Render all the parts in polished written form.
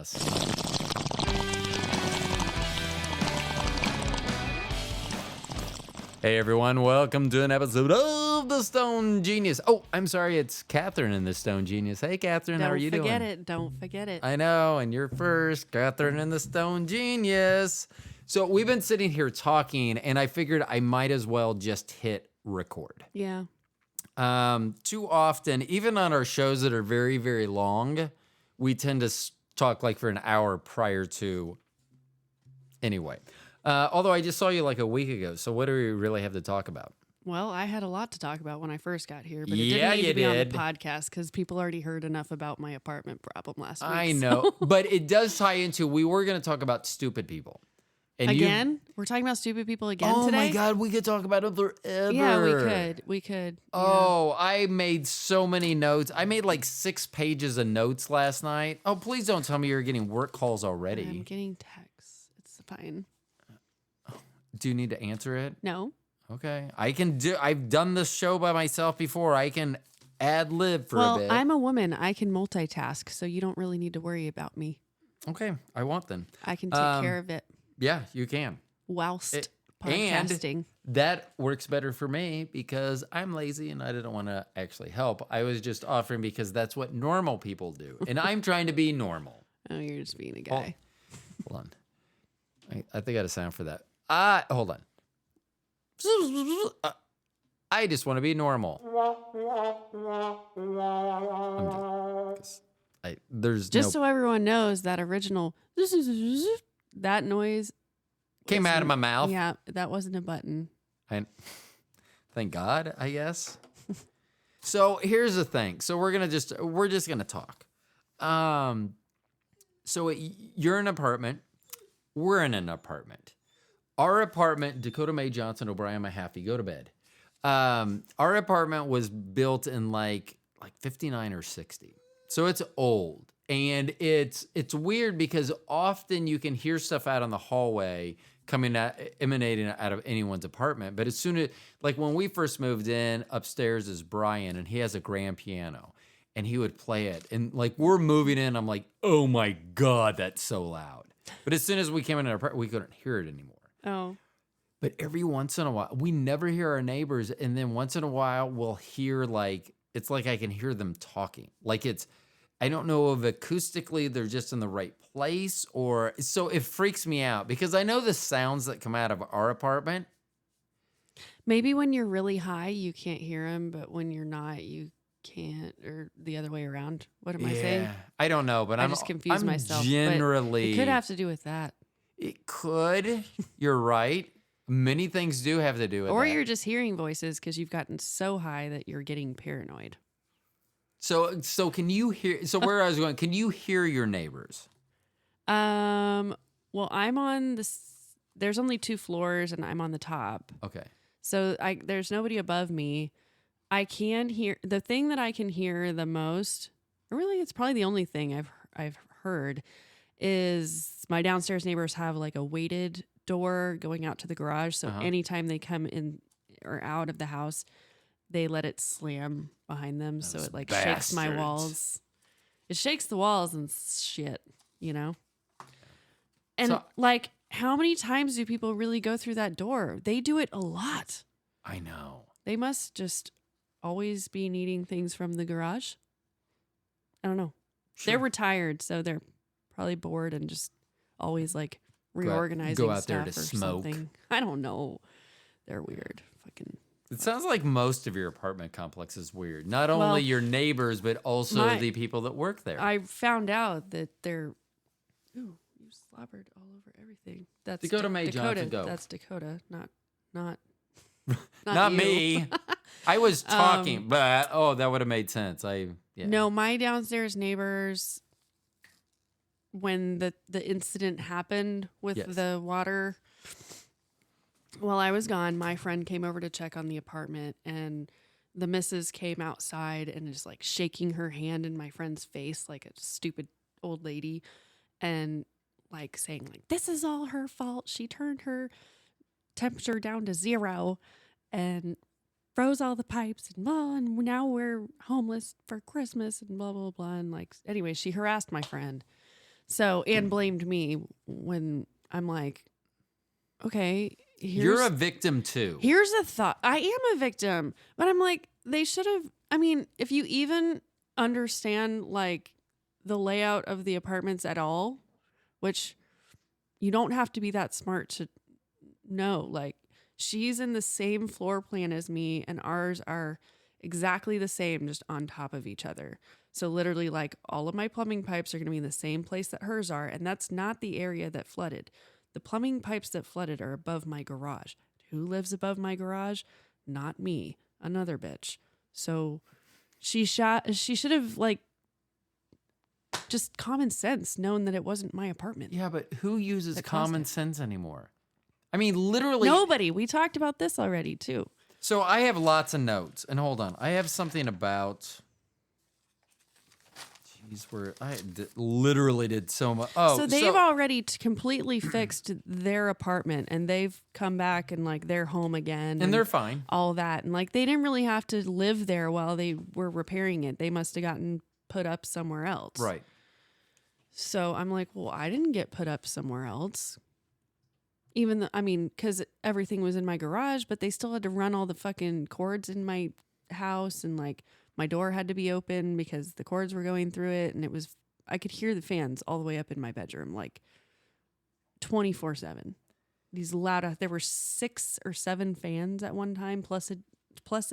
Genius. Hey everyone, welcome to an episode of The Stone Genius. Oh, I'm sorry, it's Catherine in The Stone Genius. Hey Catherine, how are you doing? Don't forget it. I know, and you're first, Catherine in The Stone Genius. So we've been sitting here talking, and I figured I might as well just hit record. Yeah. Too often, even on our shows that are very, very long, we tend to talk like for an hour prior to. Anyway, although I just saw you like a week ago, so what do we really have to talk about? Well, I had a lot to talk about when I first got here, but it Yeah, didn't need you to be on the did. podcast because people already heard enough about my apartment problem last week. I know, but it does tie into, we were going to talk about stupid people. And Again? We're talking about stupid people again oh today? my God, we could talk about it forever. Yeah, we could. Oh, I made so many notes. I made like 6 pages of notes last night. Oh, please don't tell me you're getting work calls already. I'm getting texts. It's fine. Do you need to answer it? No. Okay. I've done this show by myself before. I can ad lib for a bit. Well, I'm a woman. I can multitask, so you don't really need to worry about me. Okay, I want them. I can take care of it Yeah, you can. whilst podcasting. And that works better for me because I'm lazy and I didn't want to actually help. I was just offering because that's what normal people do. And I'm trying to be normal. Oh, you're just being a guy. Hold on. I think I got a sound for that. Hold on. I just want to be normal. There's Just so everyone knows, that original that noise came out of my mouth. Yeah, that wasn't a button. Thank God, I guess. So here's the thing. So we're just gonna talk. So you're in an apartment. We're in an apartment. Our apartment, Dakota Mae Johnson, O'Brien Mahaffey, go to bed. Our apartment was built in like 59 or 60. So it's old. And it's weird because often you can hear stuff out on the hallway emanating out of anyone's apartment. But as soon as, like when we first moved in, upstairs is Brian, and he has a grand piano. And he would play it. And like we're moving in, I'm like, oh my God, that's so loud. But as soon as we came in our apartment, we couldn't hear it anymore. Oh. But every once in a while, we never hear our neighbors. And then once in a while, we'll hear it's like I can hear them talking. Like I don't know if acoustically they're just in the right place so it freaks me out because I know the sounds that come out of our apartment. Maybe when you're really high, you can't hear them, but when you're not, you can't, or the other way around. What am I saying? I don't know, but I just confused myself. Generally, it could have to do with that. It could. You're right. Many things do have to do with that. Or you're just hearing voices because you've gotten so high that you're getting paranoid. So can you hear? So where I was going, can you hear your neighbors? Well, I'm on this. There's only 2 floors, and I'm on the top. Okay. So there's nobody above me. I can hear the thing that I can hear the most. Really, it's probably the only thing I've heard is my downstairs neighbors have like a weighted door going out to the garage. So anytime they come in or out of the house, they let it slam behind them. So it like shakes my walls. It shakes the walls and shit, you know? And like, how many times do people really go through that door? They do it a lot. I know. They must just always be needing things from the garage. I don't know. Sure. They're retired, so they're probably bored and just always like reorganizing go out stuff there to or smoke. Something. I don't know. They're weird. Fucking. It sounds like most of your apartment complex is weird. Not only your neighbors, but also the people that work there. I found out that they're. Ooh, you slobbered all over everything. That's Dakota Mae Johnson. Go. That's Dakota, not not you. me. I was talking, but that would have made sense. No, my downstairs neighbors. When the incident happened with the water, while I was gone, my friend came over to check on the apartment, and the missus came outside and is like shaking her hand in my friend's face like a stupid old lady, and like saying like, this is all her fault. She turned her temperature down to 0 and froze all the pipes and blah, and now we're homeless for Christmas and blah, blah, blah. And like, anyway, she harassed my friend. So, and blamed me when I'm like, okay, You're a victim too. here's a thought. I am a victim, but I'm like, they should have. I mean, if you even understand like the layout of the apartments at all, which you don't have to be that smart to know, like she's in the same floor plan as me, and ours are exactly the same, just on top of each other. So literally, like all of my plumbing pipes are going to be in the same place that hers are, and that's not the area that flooded. The plumbing pipes that flooded are above my garage. Who lives above my garage? Not me. Another bitch. So she should have like just common sense, known that it wasn't my apartment. Yeah, but who uses That caused common it. sense anymore? I mean, literally. Nobody. We talked about this already too. So I have lots of notes, and hold on, I have something about. Jeez, where literally did so much. Oh, so they've already completely fixed their apartment, and they've come back and like they're home again, and they're fine. All that, and like they didn't really have to live there while they were repairing it. They must have gotten put up somewhere else, Right. So I'm like, well, I didn't get put up somewhere else. Even though, I mean, because everything was in my garage, but they still had to run all the fucking cords in my house, and like my door had to be open because the cords were going through it, and I could hear the fans all the way up in my bedroom, like 24/7. These loud, there were 6 or 7 fans at one time, plus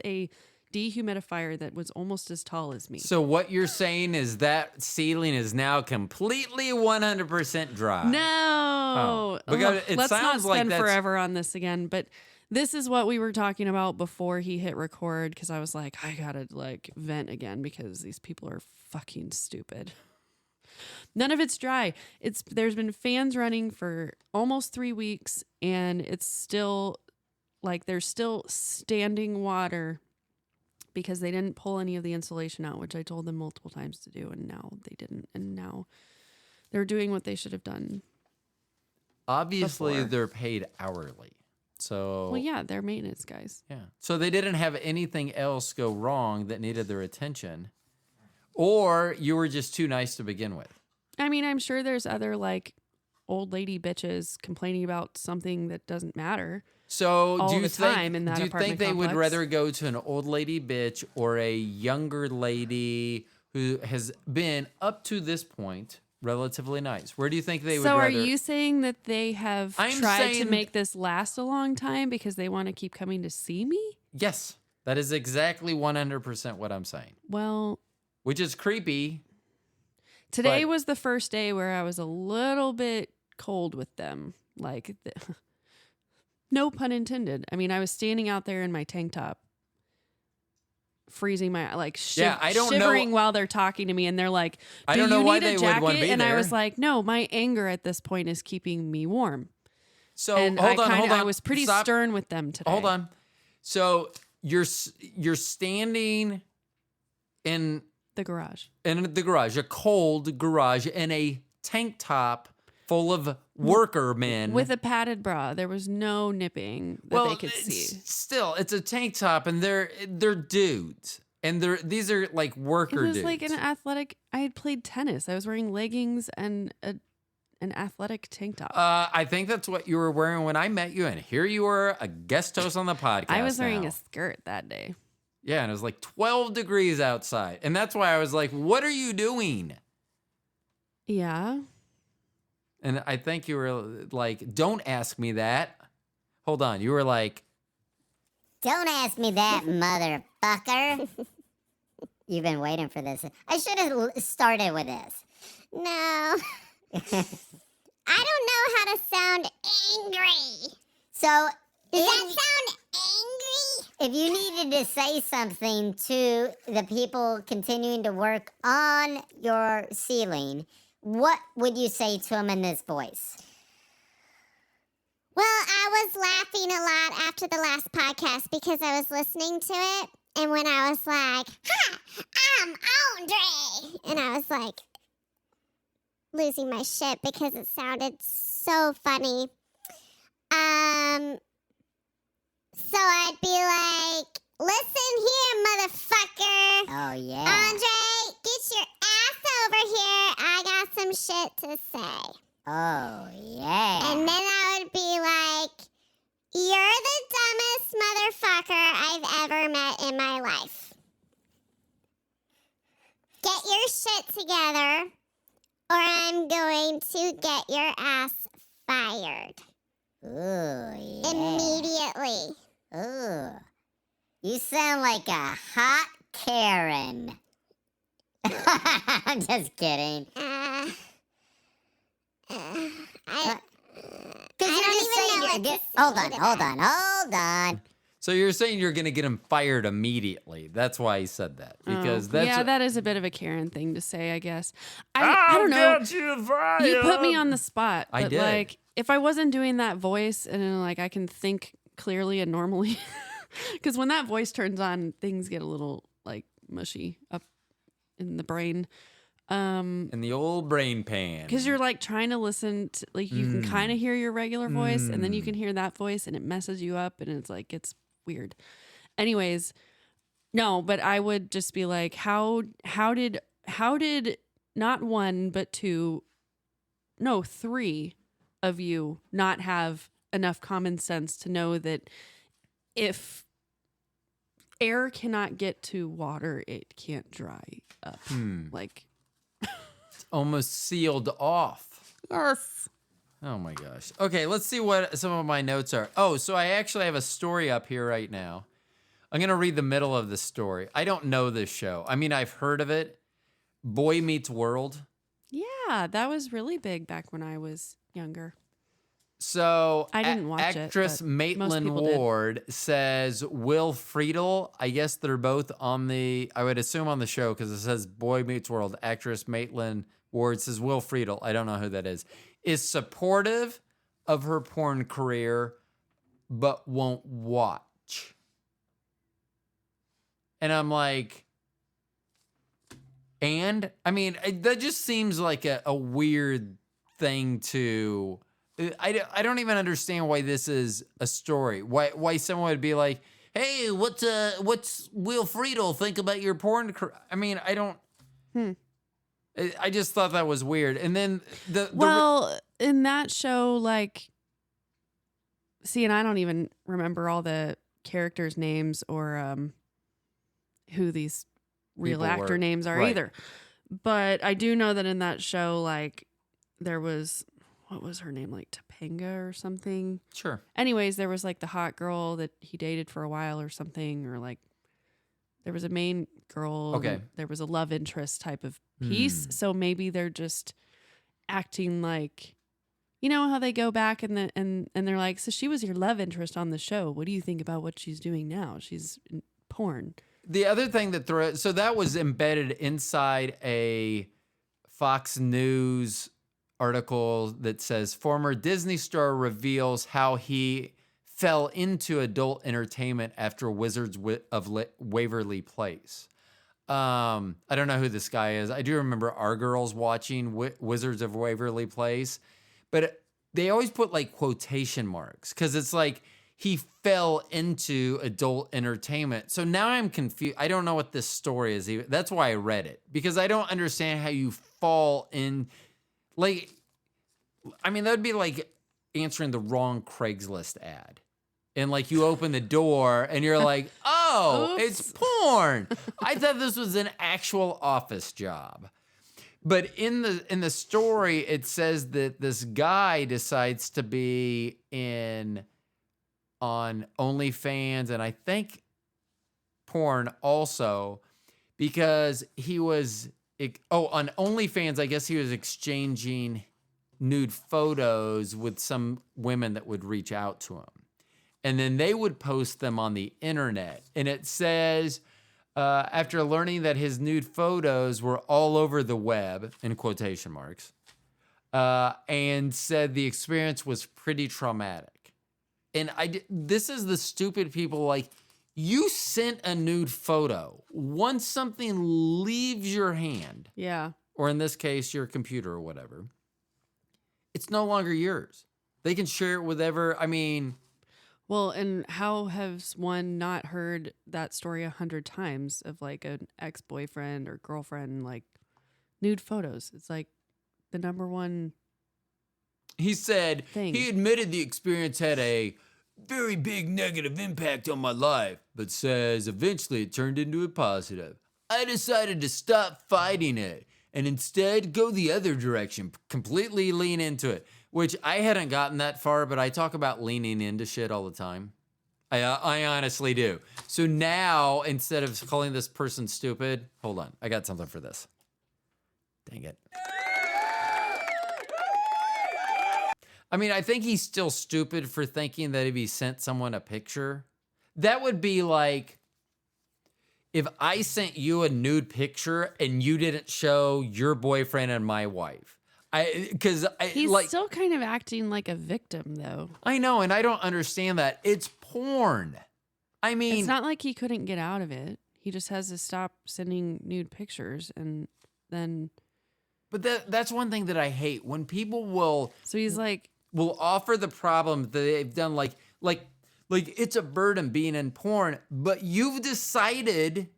a dehumidifier that was almost as tall as me. So what you're saying is that ceiling is now completely 100% dry. No, Because it let's not sounds like spend that's- forever on this again. But this is what we were talking about before he hit record, because I was like, I gotta like vent again because these people are fucking stupid. None of it's dry. There's been fans running for almost 3 weeks, and it's still like there's still standing water because they didn't pull any of the insulation out, which I told them multiple times to do, and now they didn't, and now they're doing what they should have done. Obviously, before. they're paid hourly. So Well, yeah, they're maintenance guys. yeah. So they didn't have anything else go wrong that needed their attention, or you were just too nice to begin with. I mean, I'm sure there's other like old lady bitches complaining about something that doesn't matter. So all do you the think, time in that do you apartment think they would complex. rather go to an old lady bitch or a younger lady who has been up to this point relatively nice? Where do you think they would So rather? are you saying that they have I'm tried to saying- make this last a long time because they want to keep coming to see me? Yes, that is exactly 100% what I'm saying. Well, Which is creepy. today But- was the first day where I was a little bit cold with them. Like, no pun intended. I mean, I was standing out there in my tank top, freezing my I don't shivering know- while they're talking to me, and they're like, I "Do don't know you why need they a would wanna jacket?" be And I there. was like, "No, my anger at this point is keeping me warm." So And hold on. I was pretty Stop. stern with them today. Hold on. So you're standing in The garage. the garage, a cold garage, in a tank top full of worker men With a padded bra. There was no nipping that they could see. Still, it's a tank top, and they're dudes, and these are like It worker was dudes. like an athletic. I had played tennis. I was wearing leggings and an athletic tank top. I think that's what you were wearing when I met you, and here you were, a guest host on the podcast. I was wearing now. a skirt that day. Yeah, and it was like 12 degrees outside, and that's why I was like, "What are you doing?" Yeah. And I think you were like, "Don't ask me that." Hold on, you were like, Don't ask me that, motherfucker. You've been waiting for this. I should have started with this. No. I don't know how to sound angry. So, does that sound angry? If you needed to say something to the people continuing to work on your ceiling, what would you say to them in this voice? Well, I was laughing a lot after the last podcast because I was listening to it. And when I was like, "Ha, I'm Andre," and I was like losing my shit because it sounded so funny. So I'd be like, "Listen here, motherfucker. Oh, yeah. Andre, get your ass over here. I got some shit to say. Oh, yeah. And then I would be like, you're the dumbest motherfucker I've ever met in my life. Get your shit together, or I'm going to get your ass fired. Ooh, yeah. Immediately. Ooh. You sound like a hot Karen. I'm just kidding. I Because you're just saying you're good. Hold on. So you're saying you're going to get him fired immediately. That's why he said that. Because that's yeah, that is a bit of a Karen thing to say, I guess. I don't know. You put me on the spot. I but did. Like, if I wasn't doing that voice and then, like, I can think clearly and normally, because when that voice turns on, things get a little like mushy up in the brain. in the old brain pan. Because you're like trying to listen to, like, you can kind of hear your regular voice and then you can hear that voice and it messes you up and it's like, it's weird. Anyways, no, but I would just be like, how did not one, but three of you not have enough common sense to know that if air cannot get to water, it can't dry up. Like, Almost sealed off. yes. Oh my gosh. Okay, let's see what some of my notes are. Oh, so I actually have a story up here right now. I'm going to read the middle of the story. I don't know this show. I mean, I've heard of it. Boy Meets World. Yeah, that was really big back when I was younger. So I didn't watch it, actress but most Maitland people did. Ward says Will Friedle, I guess they're both on the, I would assume on the show because it says Boy Meets World. Actress Maitland Ward says Will Friedle, I don't know who that is supportive of her porn career, but won't watch. And I'm like, and? I mean, that just seems like a weird thing to... I don't even understand why this is a story. Why someone would be like, "Hey, what's Will Friedle think about your porn?" I mean, I don't. I just thought that was weird. And then Well, in that show, like, see, and I don't even remember all the characters' names or who these real People actor were. names are Right. either. But I do know that in that show, like, there was, what was her name, like Topanga or something? Sure. Anyways, there was like the hot girl that he dated for a while or something, or like there was a main girl. Okay. And there was a love interest type of piece. So maybe they're just acting like, you know how they go back and they're like, so she was your love interest on the show. What do you think about what she's doing now? She's in porn. The other thing so that was embedded inside a Fox News article that says former Disney star reveals how he fell into adult entertainment after Wizards of Waverly Place. I don't know who this guy is. I do remember our girls watching Wizards of Waverly Place, but they always put like quotation marks because it's like he fell into adult entertainment. So now I'm confused. I don't know what this story is. That's why I read it, because I don't understand how you fall in. Like, I mean, that would be like answering the wrong Craigslist ad. And like you open the door and you're like, oh, Oops. it's porn. I thought this was an actual office job. But in the story, it says that this guy decides to be on OnlyFans and I think porn also, because he was on OnlyFans, I guess he was exchanging nude photos with some women that would reach out to him. And then they would post them on the internet. And it says, after learning that his nude photos were all over the web, in quotation marks, and said the experience was pretty traumatic. And this is the stupid people, like, you sent a nude photo. Once something leaves your hand, Yeah. or in this case, your computer or whatever, it's no longer yours. They can share it with I mean... Well, and how has one not heard that story 100 times of like an ex-boyfriend or girlfriend, like nude photos? It's like, the number one. He said Thing. he admitted the experience had a very big negative impact on my life, but says eventually it turned into a positive. I decided to stop fighting it and instead go the other direction, completely lean into it, which I hadn't gotten that far, but I talk about leaning into shit all the time. I honestly do. So now, instead of calling this person stupid, hold on, I got something for this. Dang it. I mean, I think he's still stupid for thinking that if he sent someone a picture, that would be like if I sent you a nude picture and you didn't show your boyfriend and my wife. He's like, still kind of acting like a victim, though. I know, and I don't understand that. It's porn. I mean, It's not like he couldn't get out of it. He just has to stop sending nude pictures, and then. But that's one thing that I hate when people will. So he's like, will offer the problem that they've done, like it's a burden being in porn, but you've decided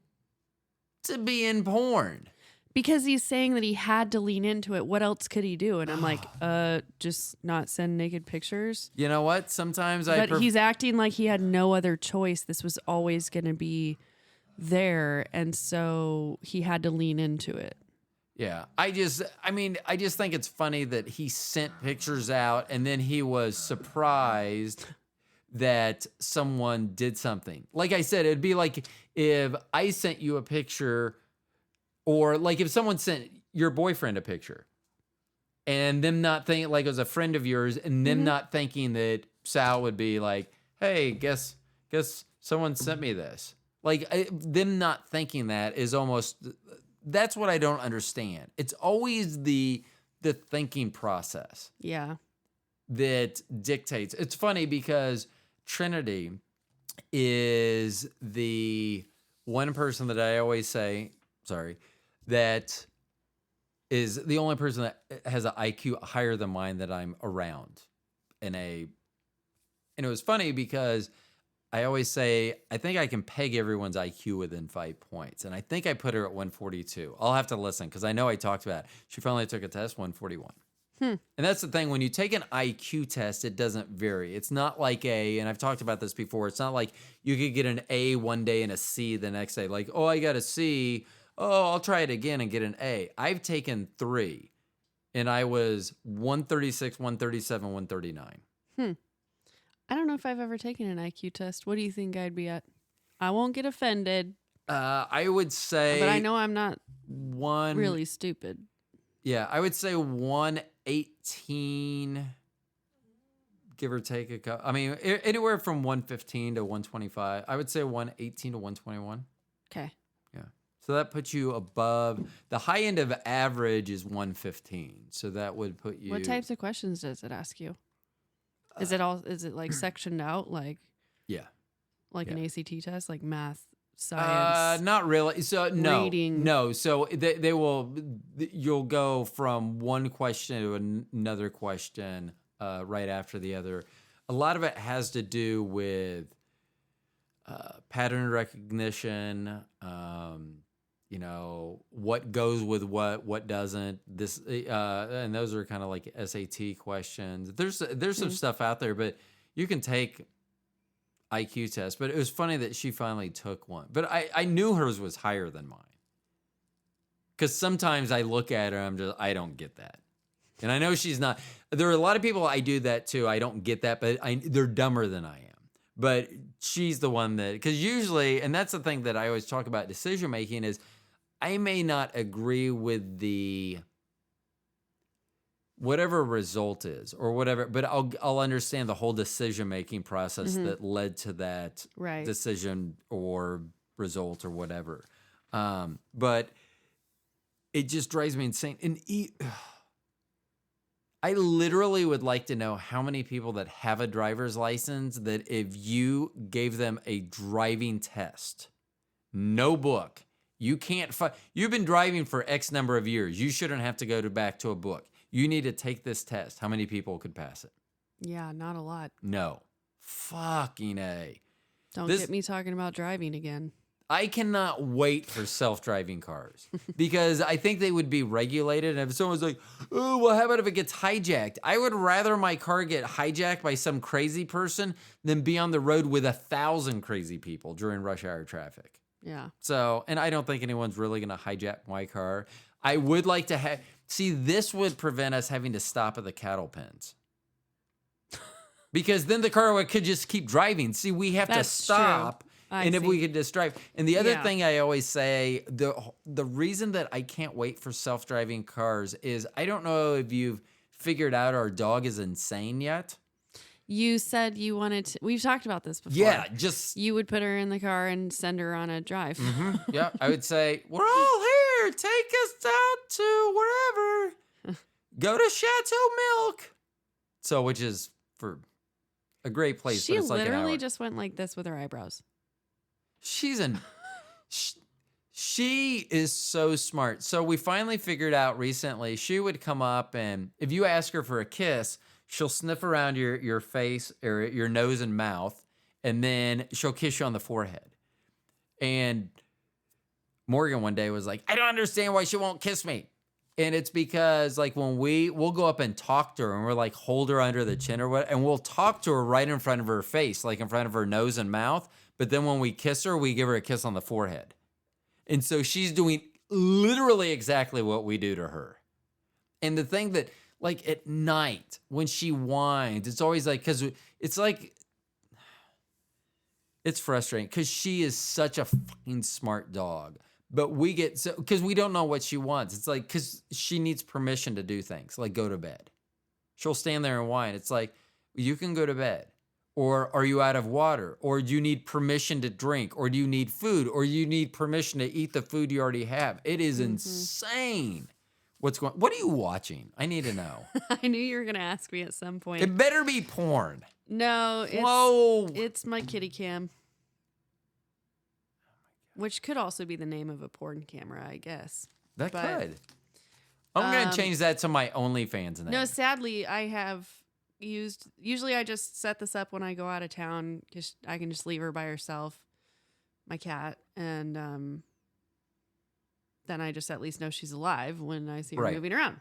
to be in porn. because he's saying that he had to lean into it. What else could he do? And I'm like, just not send naked pictures. You know what? Sometimes he's acting like he had no other choice. This was always going to be there, and so he had to lean into it. Yeah, I just think it's funny that he sent pictures out and then he was surprised that someone did something. Like I said, it'd be like if I sent you a picture, or like if someone sent your boyfriend a picture and them not thinking, like it was a friend of yours, and them not thinking that Sal would be like, hey, guess someone sent me this. Like them not thinking that is almost... That's what I don't understand. It's always the thinking process. Yeah. That dictates. It's funny because Trinity is the one person that I always say, that is the only person that has an IQ higher than mine that I'm around. And it was funny because I always say, I think I can peg everyone's IQ within 5 points. And I think I put her at 142. I'll have to listen because I know I talked about it. She finally took a test, 141. And that's the thing. When you take an IQ test, it doesn't vary. It's not like and I've talked about this before, it's not like you could get an A one day and a C the next day. Like, oh, I got a C. Oh, I'll try it again and get an A. I've taken 3. And I was 136, 137, 139. I don't know if I've ever taken an IQ test. What do you think I'd be at? I won't get offended. I would say... But I know I'm not really stupid. Yeah, I would say 118, give or take a couple. I mean, anywhere from 115 to 125. I would say 118 to 121. Okay. Yeah. So that puts you above... The high end of average is 115. So that would put you... What types of questions does it ask you? Is it like sectioned out like Yeah. Like an ACT test, like math, science? Not really. So no. Reading. No, so they will you'll go from one question to another question right after the other. A lot of it has to do with pattern recognition, what goes with what doesn't. This and those are kind of like SAT questions. There's some stuff out there, but you can take IQ tests. But it was funny that she finally took one. But I knew hers was higher than mine. Because sometimes I look at her, I don't get that. And I know she's not. There are a lot of people I do that too. I don't get that, but they're dumber than I am. But she's the one that, because usually, and that's the thing that I always talk about decision making is, I may not agree with the whatever result is or whatever, but I'll understand the whole decision making process that led to that decision or result or whatever. But it just drives me insane. And I literally would like to know how many people that have a driver's license that if you gave them a driving test, no book, you can't you've been driving for X number of years. You shouldn't have to go back to a book. You need to take this test. How many people could pass it? Yeah, not a lot. No. Fucking A. Don't get me talking about driving again. I cannot wait for self-driving cars because I think they would be regulated. And if someone's like, oh, well, how about if it gets hijacked? I would rather my car get hijacked by some crazy person than be on the road with 1,000 crazy people during rush hour traffic. Yeah. So, and I don't think anyone's really going to hijack my car. I would like to see, this would prevent us having to stop at the cattle pens. Because then the car could just keep driving. See, we have to That's stop. true. I And if see. we could just drive. And the other Yeah. thing I always say, the reason that I can't wait for self-driving cars is I don't know if you've figured out our dog is insane yet. You said you wanted to. We've talked about this before. Yeah, just You would put her in the car and send her on a drive. yeah. I would say we're all here. Take us out to wherever. Go to Chateau Milk. So, which is for a great place. She but it's like an literally hour. just went like this with her eyebrows. She is so smart. So we finally figured out recently, she would come up and if you ask her for a kiss, she'll sniff around your face or your nose and mouth, and then she'll kiss you on the forehead. And Morgan one day was like, I don't understand why she won't kiss me. And it's because like when we'll go up and talk to her and we're like hold her under the chin or what, and we'll talk to her right in front of her face, like in front of her nose and mouth. But then when we kiss her, we give her a kiss on the forehead. And so she's doing literally exactly what we do to her. And the thing that, like at night when she whines, it's always like, because it's like, it's frustrating because she is such a fucking smart dog. But we get, so because we don't know what she wants. It's like, because she needs permission to do things, like go to bed. She'll stand there and whine. It's like, you can go to bed. Or are you out of water? Or do you need permission to drink? Or do you need food? Or you need permission to eat the food you already have? It is insane. What are you watching? I need to know. I knew you were going to ask me at some point. It better be porn. No, Whoa. it's my kitty cam. Which could also be the name of a porn camera, I guess. That but, could. I'm going to change that to my OnlyFans name. No, sadly, I have usually I just set this up when I go out of town because I can just leave her by herself, my cat, and then I just at least know she's alive when I see her Right. moving around.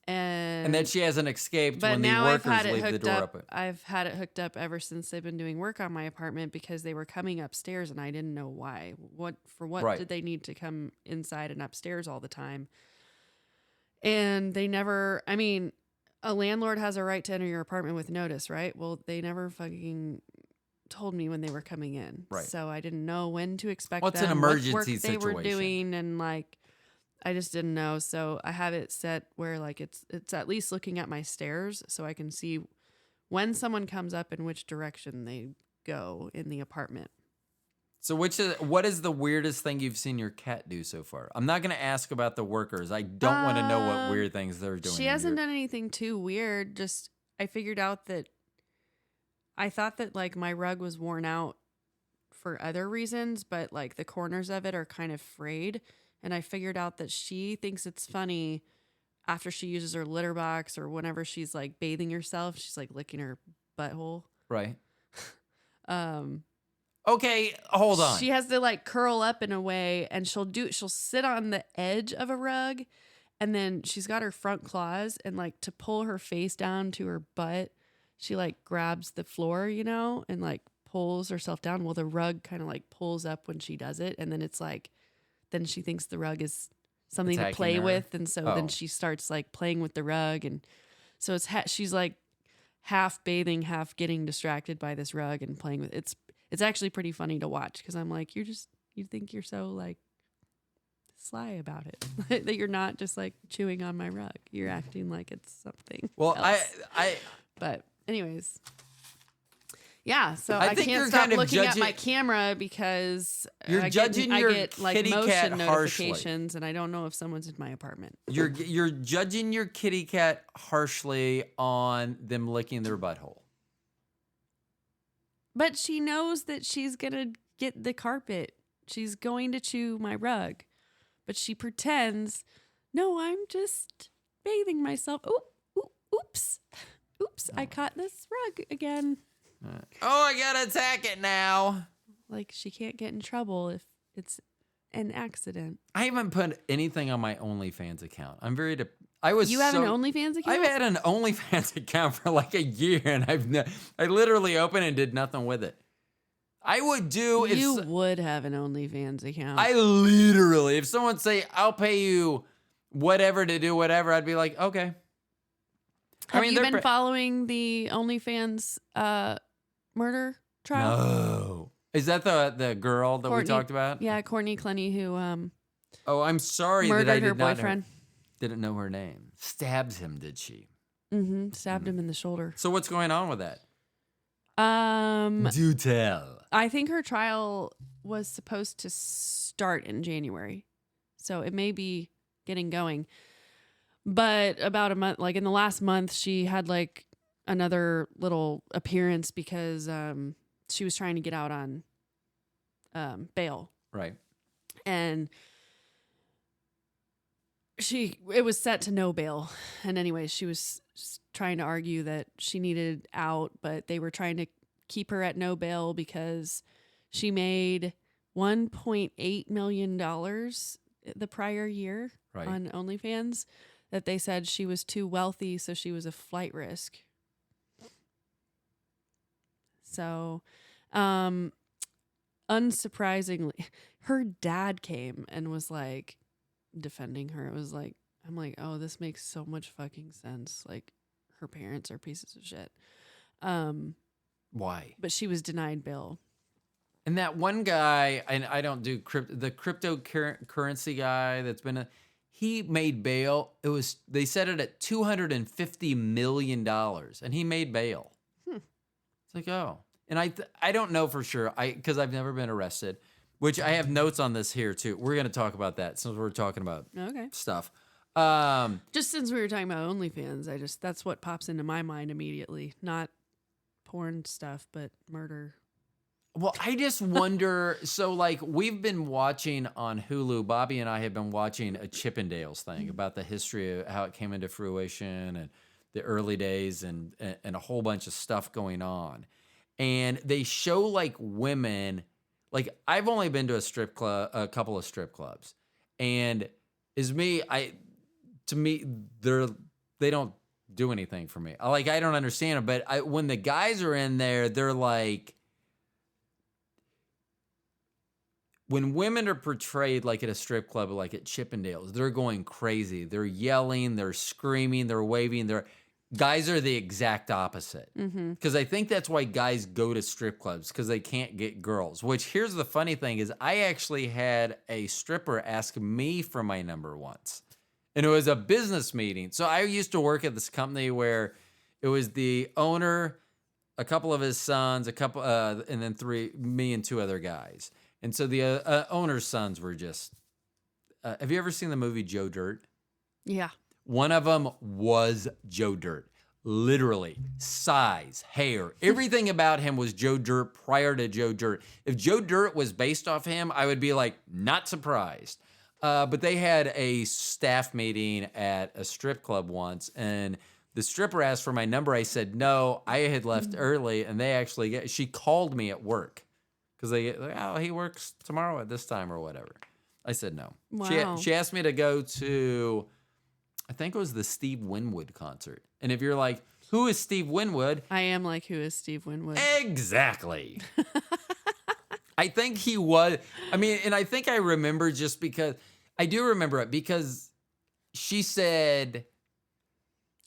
And then she hasn't escaped But when the now I've workers had it leave the hooked door up. open. I've had it hooked up ever since they've been doing work on my apartment because they were coming upstairs and I didn't know why. What Right. did they need to come inside and upstairs all the time? And they never, I mean, a landlord has a right to enter your apartment with notice, right? Well, they never fucking told me when they were coming in. Right. So I didn't know when to expect Well, it's them, an what emergency work they were situation. doing, and like I just didn't know. So I have it set where like it's at least looking at my stairs so I can see when someone comes up in which direction they go in the apartment. So what is the weirdest thing you've seen your cat do so far? I'm not going to ask about the workers. I don't want to know what weird things they're doing. She hasn't done anything too weird. Just I figured out that I thought that like my rug was worn out for other reasons, but like the corners of it are kind of frayed. And I figured out that she thinks it's funny after she uses her litter box or whenever she's like bathing herself, she's like licking her butthole. Right. Okay, hold on. She has to like curl up in a way and she'll sit on the edge of a rug and then she's got her front claws and like to pull her face down to her butt, she like grabs the floor, you know, and like pulls herself down. Well, the rug kind of like pulls up when she does it. And then it's like, then she thinks the rug is something Attacking to play her? with. And so then Oh. she starts like playing with the rug. And so it's she's like half bathing, half getting distracted by this rug and playing with It's actually pretty funny to watch because I'm like, you think you're so like sly about it that you're not just like chewing on my rug. You're acting like it's something. Well, else. I But anyways, yeah. So I I think can't you're stop kind of looking at judging- my camera because You're judging I your get like kitty cat motion harshly. notifications, and I don't know if someone's in my apartment. you're judging your kitty cat harshly on them licking their butthole. But she knows that she's gonna get the carpet. She's going to chew my rug. But she pretends, no, I'm just bathing myself. Oops. I caught this rug again. Oh, I gotta attack it now. Like she can't get in trouble It's an accident. I haven't put anything on my OnlyFans account. I'm very. I was. You have an OnlyFans account? I've had an OnlyFans account for like a year, and I literally opened and did nothing with it. I would do if You would have an OnlyFans account. I literally, if someone say I'll pay you whatever to do whatever, I'd be like, okay. Have you been following the OnlyFans murder trial? No. Is that the girl that we talked about? Yeah, Courtney Clenny, who Oh, I'm sorry that murdered I her did not boyfriend. didn't know her name. Stabs him, did she? Mm-hmm. Stabbed him in the shoulder. So what's going on with that? Do tell. I think her trial was supposed to start in January, so it may be getting going. But about a month, like in the last month, she had like another little appearance because she was trying to get out on bail. Right. And it was set to no bail. And anyways, she was trying to argue that she needed out, but they were trying to keep her at no bail because she made $1.8 million the prior year on OnlyFans, that they said she was too wealthy, so she was a flight risk. So, unsurprisingly, her dad came and was like defending her. It was like, I'm like, oh, this makes so much fucking sense. Like, her parents are pieces of shit. Why? But she was denied bail. And that one guy, and I don't do the cryptocurrency guy that's been he made bail. They set it at $250 million, and he made bail. It's like, oh, and I don't know for sure, because I've never been arrested, which I have notes on this here too. We're gonna talk about that since we're talking about stuff. Just since we were talking about OnlyFans, that's what pops into my mind immediately. Not porn stuff, but murder. Well, I just wonder. So, like, we've been watching on Hulu. Bobby and I have been watching a Chippendales thing about the history of how it came into fruition and the early days and a whole bunch of stuff going on. And they show like women. Like, I've only been to a couple of strip clubs, and to me, they don't do anything for me. I don't understand them. But when the guys are in there, they're like. When women are portrayed like at a strip club, like at Chippendales, they're going crazy. They're yelling, they're screaming, they're waving. Guys are the exact opposite. Because I think that's why guys go to strip clubs, because they can't get girls. Which, here's the funny thing, is I actually had a stripper ask me for my number once. And it was a business meeting. So I used to work at this company where it was the owner, a couple of his sons, and then me and two other guys. And so the owner's sons were just. Have you ever seen the movie Joe Dirt? Yeah. One of them was Joe Dirt. Literally, size, hair, everything about him was Joe Dirt prior to Joe Dirt. If Joe Dirt was based off him, I would be like, not surprised. But they had a staff meeting at a strip club once, and the stripper asked for my number. I said no. I had left early, and she called me at work. Because he works tomorrow at this time or whatever. I said no. Wow. She asked me to go to, I think it was the Steve Winwood concert. And if you're like, who is Steve Winwood? I am like, who is Steve Winwood? Exactly. I think he was. I mean, and I think I remember just because, I do remember it because she said.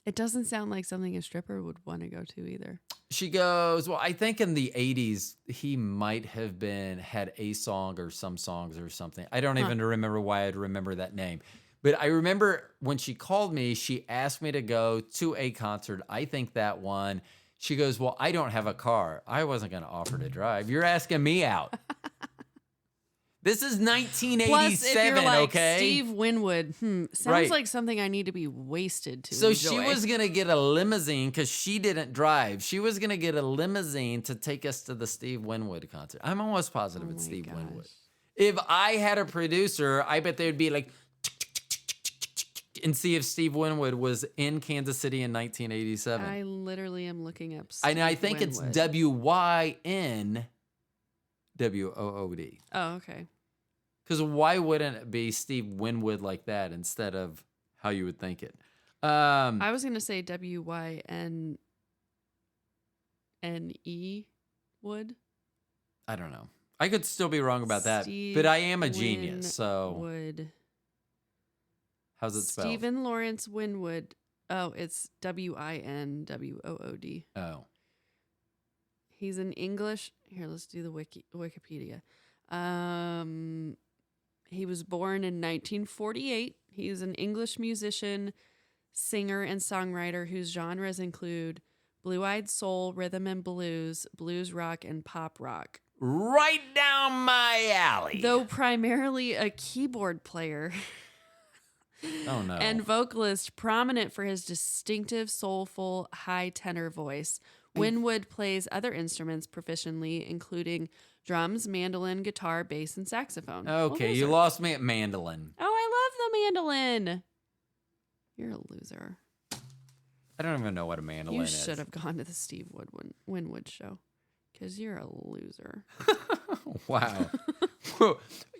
It doesn't sound like something a stripper would want to go to either. She goes, well, I think in the 80s, he might have had a song or some songs or something. I don't even remember why I'd remember that name. But I remember when she called me, she asked me to go to a concert. I think that one. She goes, well, I don't have a car. I wasn't going to offer to drive. You're asking me out. This is 1987, Plus, if you're like okay? Steve Winwood, sounds like something I need to be wasted to enjoy. She was going to get a limousine because she didn't drive. She was going to get a limousine to take us to the Steve Winwood concert. I'm almost positive it's Steve Winwood. If I had a producer, I bet they'd be like, and see if Steve Winwood was in Kansas City in 1987. I literally am looking up Steve I think Winwood. it's WYNWOOD. Oh, okay. Because why wouldn't it be Steve Winwood like that instead of how you would think it? I was gonna say WYNNE Wood. I don't know. I could still be wrong about that, Steve but I am a genius. So Winwood. how's it spelled? Stephen Lawrence Winwood. Oh, it's WINWOOD. Oh, He's an English. Here, let's do the Wikipedia. He was born in 1948. He's an English musician, singer, and songwriter whose genres include blue-eyed soul, rhythm and blues, blues rock, and pop rock. right down my alley. Though primarily a keyboard player Oh no. and vocalist, prominent for his distinctive, soulful, high tenor voice, Winwood plays other instruments proficiently, including drums, mandolin, guitar, bass, and saxophone. Okay, you Loser. lost me at mandolin. Oh, I love the mandolin. You're a loser. I don't even know what a mandolin You is. should have gone to the Steve Winwood show because you're a loser. Wow.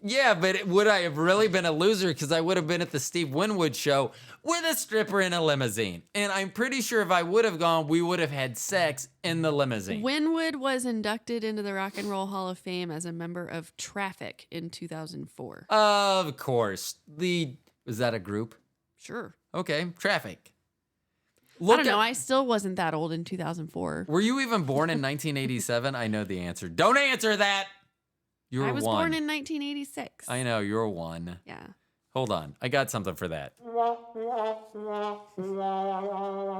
Yeah, but would I have really been a loser? Because I would have been at the Steve Winwood show with a stripper in a limousine. And I'm pretty sure if I would have gone, we would have had sex in the limousine. Winwood was inducted into the Rock and Roll Hall of Fame as a member of Traffic in 2004. Of course. Was that a group? Sure. Okay, Traffic. I don't know. I still wasn't that old in 2004. Were you even born in 1987? I know the answer. Don't answer that. You were I was one. born in 1986. I know, you're one. Yeah. Hold on. I got something for that.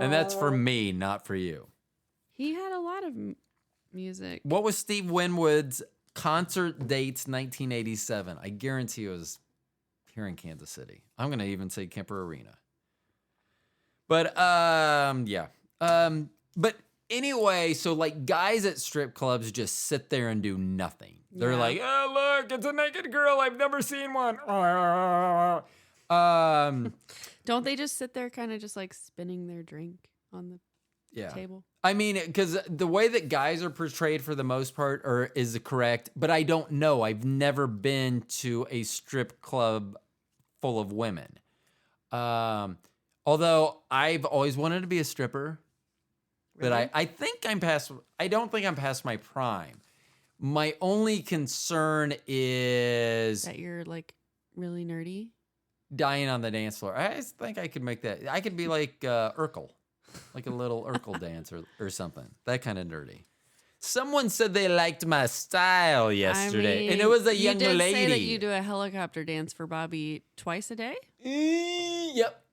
And that's for me, not for you. He had a lot of music. What was Steve Winwood's concert dates 1987? I guarantee it was here in Kansas City. I'm going to even say Kemper Arena. But, yeah. But anyway, so like guys at strip clubs just sit there and do nothing. They're Yeah. like, oh, look, it's a naked girl. I've never seen one. Don't they just sit there kind of just like spinning their drink on the Yeah. table? I mean, because the way that guys are portrayed for the most part is correct, but I don't know. I've never been to a strip club full of women. Although I've always wanted to be a stripper, but Really? I think I don't think I'm past my prime. My only concern is That you're like really nerdy? dying on the dance floor. I just think I could make that. I could be like Urkel, like a little Urkel dancer or something. That kind of nerdy. Someone said they liked my style yesterday, and it was a young you did lady. say that you do a helicopter dance for Bobby twice a day? Yep.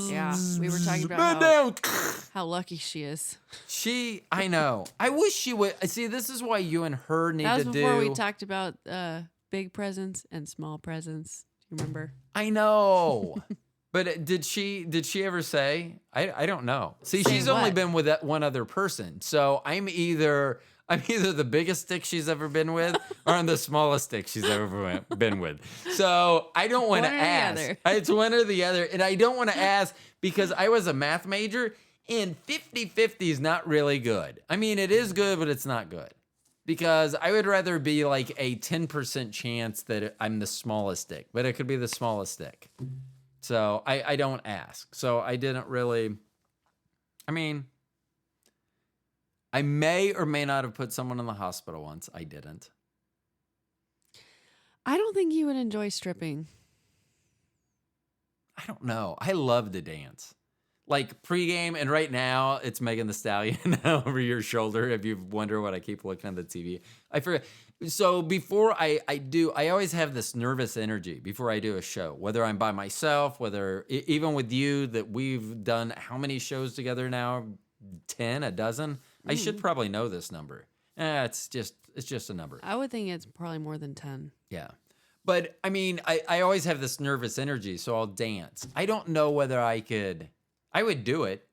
Yeah, we were talking about how lucky she is. I know. I wish she would. See, this is why you and her need That was to before do. we talked about big presents and small presents. Do you remember? I know. But did she ever say? I don't know. See, Say she's only what? been with that one other person. So I'm either the biggest stick she's ever been with or I'm the smallest stick she's ever been with. So I don't want to One or the ask. other. It's one or the other. And I don't want to ask because I was a math major and 50-50 is not really good. I mean, it is good, but it's not good. Because I would rather be like a 10% chance that I'm the smallest stick, but it could be the smallest stick. So I don't ask. So I didn't really, I mean, I may or may not have put someone in the hospital once. I didn't. I don't think you would enjoy stripping. I don't know. I love to dance. Like pregame, and right now it's Megan Thee Stallion over your shoulder. If you wonder what I keep looking at the TV, I forget. So before I do, I always have this nervous energy before I do a show, whether I'm by myself, whether even with you that we've done how many shows together now? 10, a dozen? I should probably know this number. It's just a number. I would think it's probably more than 10. Yeah. But I mean, I always have this nervous energy, so I'll dance. I don't know whether I would do it.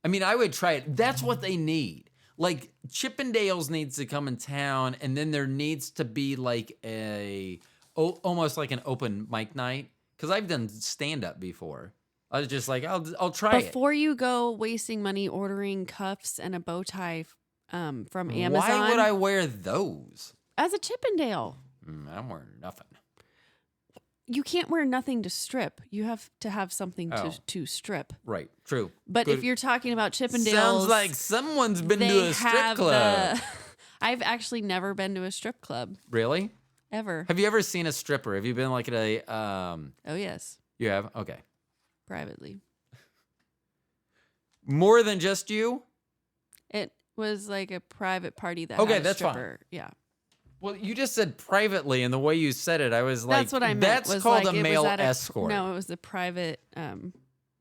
I mean, I would try it. That's what they need. Like Chippendales needs to come in town, and then there needs to be like almost like an open mic night. Because I've done stand up before. I was just like, I'll try it. Before you go wasting money ordering cuffs and a bow tie from Amazon. Why would I wear those? As a Chippendale. I'm wearing nothing. You can't wear nothing to strip. You have to have something to strip. Right. True. But Good. if you're talking about Chippendales, Sounds like someone's been to a strip club. I've actually never been to a strip club Really? ever. Have you ever seen a stripper? Have you been like at a Oh yes, You have? Okay. privately. More than just you? It was like a private party that Okay, had a that's fine. stripper. Yeah. Well, you just said privately, and the way you said it, I was like, That's what I meant. that's was called like, a it was male at escort. No, it was a private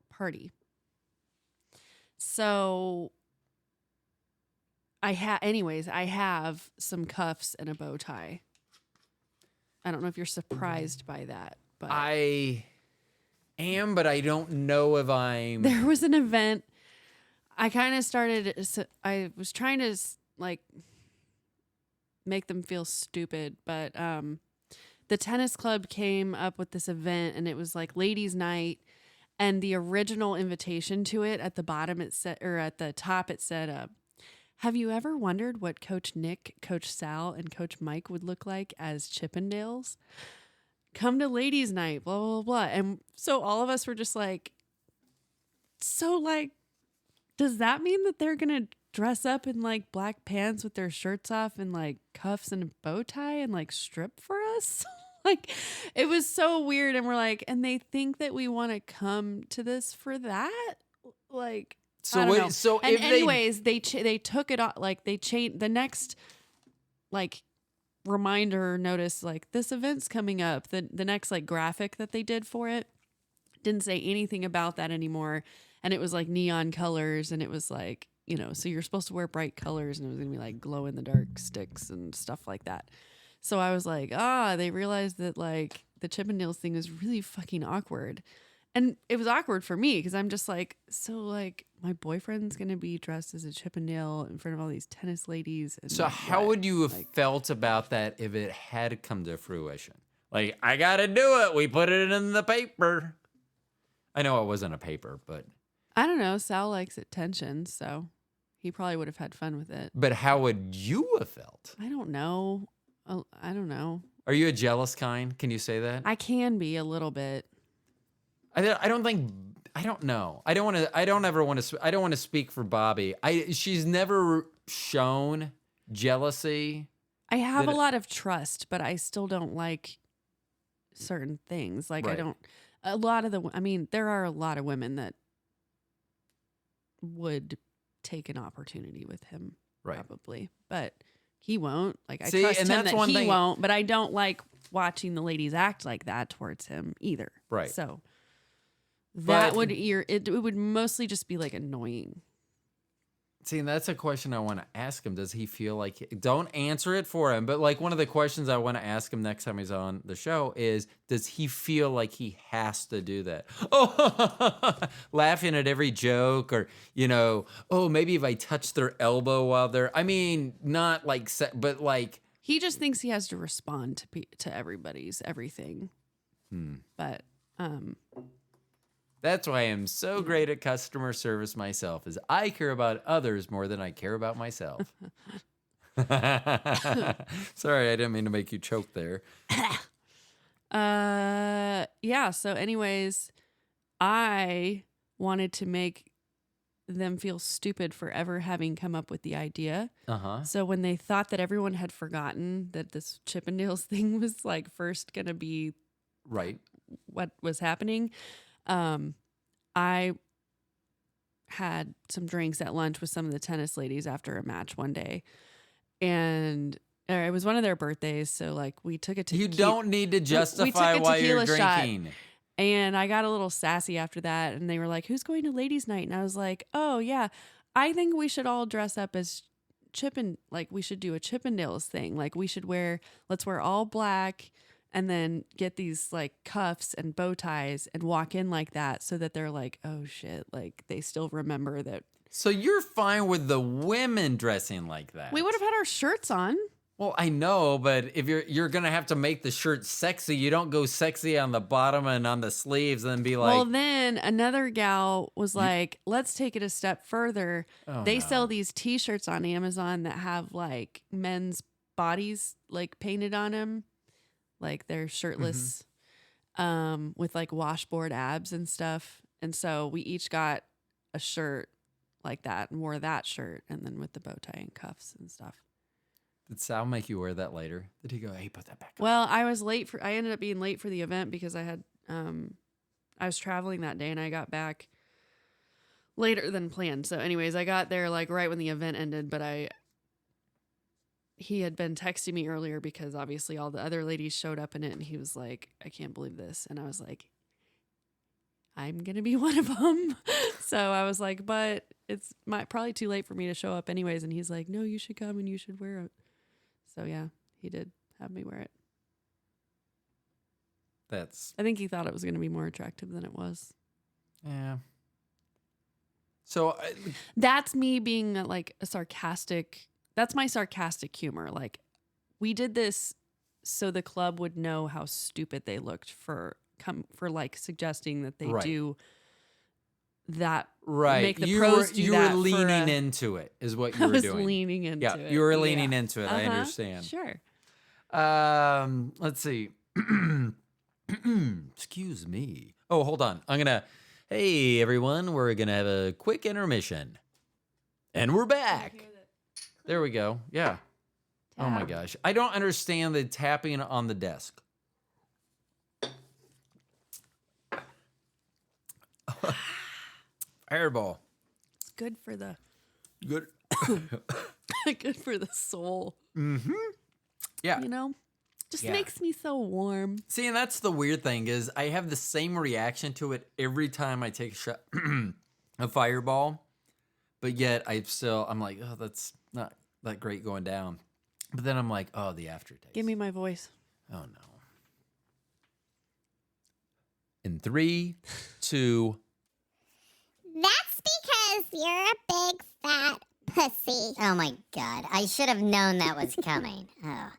party. So I have some cuffs and a bow tie. I don't know if you're surprised by that, but I am, but I don't know if I'm. there was an event. I kind of started. I was trying to like make them feel stupid, but the tennis club came up with this event, and it was like ladies' night. And the original invitation to it at the bottom, it said, or at the top, it said, "Have you ever wondered what Coach Nick, Coach Sal, and Coach Mike would look like as Chippendales? Come to ladies' night, blah, blah, blah." And so all of us were just like, so like, does that mean that they're going to dress up in like black pants with their shirts off and like cuffs and a bow tie and like strip for us? Like, it was so weird. And we're like, and they think that we want to come to this for that? Like, So I don't know. so And if anyways, they took it off. Like, they changed the next like reminder notice, like this event's coming up. The next like graphic that they did for it didn't say anything about that anymore. And it was like neon colors, and it was like, you know, so you're supposed to wear bright colors, and it was gonna be like glow in the dark sticks and stuff like that. So I was like, they realized that like the Chippendales thing is really fucking awkward. And it was awkward for me because I'm just like, so like my boyfriend's going to be dressed as a Chippendale in front of all these tennis ladies. And So like, how what? would you have Like, felt about that if it had come to fruition? Like, I got to do it. We put it in the paper. I know it wasn't a paper, but I don't know. Sal likes attention, so he probably would have had fun with it. how would you have felt? I don't know. I don't know. Are you a jealous kind? Can you say that? I can be a little bit. I don't think. I don't know. I don't want to. I don't ever want to. I don't want to speak for Bobby. She's never shown jealousy. I have Did a it- lot of trust, but I still don't like certain things. Like, I Right. don't. A lot of I mean, there are a lot of women that would take an opportunity with him, Right. probably, but he won't. Like, I See, trust and him that's that one he thing- won't, but I don't like watching the ladies act like that towards him either. Right. So But- that would it would mostly just be like annoying. See, and that's a question I want to ask him. Does he feel like? Don't answer it for him. But like one of the questions I want to ask him next time he's on the show is, does he feel like he has to do that? Oh, laughing at every joke, or oh, maybe if I touch their elbow while they're. I mean, not like, but like. He just thinks he has to respond to everybody's everything. But That's why I'm so great at customer service myself, is I care about others more than I care about myself. Sorry, I didn't mean to make you choke there. yeah, so anyways, I wanted to make them feel stupid for ever having come up with the idea. Uh-huh. So when they thought that everyone had forgotten that this Chippendales thing was like first going to be Right. what was happening, I had some drinks at lunch with some of the tennis ladies after a match one day, and it was one of their birthdays. So like we took it to You don't need to justify took a why you're tequila shot. drinking. And I got a little sassy after that, and they were like, "Who's going to ladies' night?" And I was like, "Oh yeah, I think we should all dress up as we should do a Chippendales thing. Like let's wear all black." And then get these like cuffs and bow ties and walk in like that, so that they're like, oh shit, like they still remember that. So you're fine with the women dressing like that? We would have had our shirts on. Well, I know, but if you're gonna have to make the shirt sexy, you don't go sexy on the bottom and on the sleeves and be like, Well, then another gal was like, let's take it a step further. Oh, They no. sell these T-shirts on Amazon that have like men's bodies like painted on them. like they're shirtless, with like washboard abs and stuff. And so we each got a shirt like that and wore that shirt, and then with the bow tie and cuffs and stuff. Did Sal make you wear that later? Did he go, hey, put that back on? Well, I ended up being late for the event because I was traveling that day and I got back later than planned. So anyways, I got there like right when the event ended, but he had been texting me earlier because obviously all the other ladies showed up in it, and he was like, I can't believe this. And I was like, I'm going to be one of them. So I was like, but it's probably too late for me to show up anyways. And he's like, no, you should come and you should wear it. So yeah, he did have me wear it. I think he thought it was going to be more attractive than it was. Yeah. So that's me being like that's my sarcastic humor. Like, we did this so the club would know how stupid they looked for like suggesting that they do that. Right. Make the pros do you that. were leaning into it is what you I were was doing. leaning into it. Yeah, you were leaning into it. I understand. Sure. Let's see. Excuse me. Oh, hold on. Hey, everyone. We're going to have a quick intermission. And we're back. There we go. Yeah. Oh, my gosh. I don't understand the tapping on the desk. Fireball. It's good for the Good. good for the soul. Mm-hmm. Yeah. You know? Just Yeah. makes me so warm. See, and that's the weird thing is I have the same reaction to it every time I take a shot, a fireball, but yet I'm like, oh, that's not that great going down. But then I'm like, oh, the aftertaste. Give me my voice. Oh, no. In 3, 2. That's because you're a big fat pussy. Oh my God. I should have known that was coming. Oh.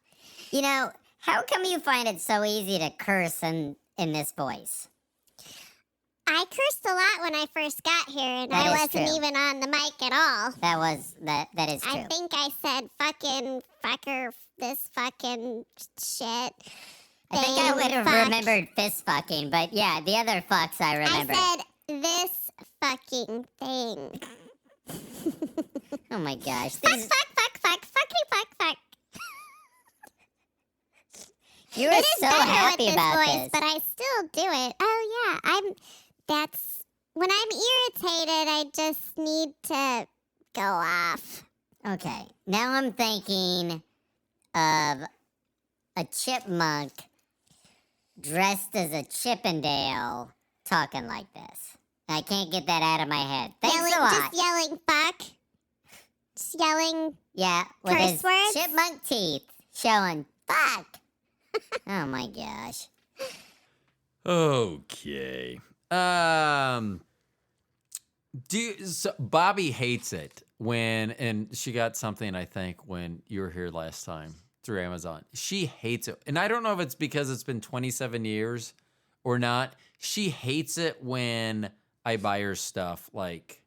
You know, how come you find it so easy to curse in this voice? I cursed a lot when I first got here, and That I is wasn't true. even on the mic at all. That is true. I think I said fucking fucker, this fucking shit. I think I would have fuck. remembered fist fucking, but yeah, the other fucks I remember. I said this fucking thing. Oh my gosh. Fuck, These, fuck, fuck. you were It is so better happy with this about voice, this. but I still do it. Oh yeah, when I'm irritated, I just need to go off. Okay, now I'm thinking of a chipmunk dressed as a Chippendale talking like this. I can't get that out of my head. Thanks a lot. Just yelling fuck. Just yelling. Yeah, with Curse his words? chipmunk teeth showing fuck. Oh my gosh. Okay. Bobby hates it and she got something, I think, when you were here last time through Amazon. She hates it. And I don't know if it's because it's been 27 years or not. She hates it when I buy her stuff like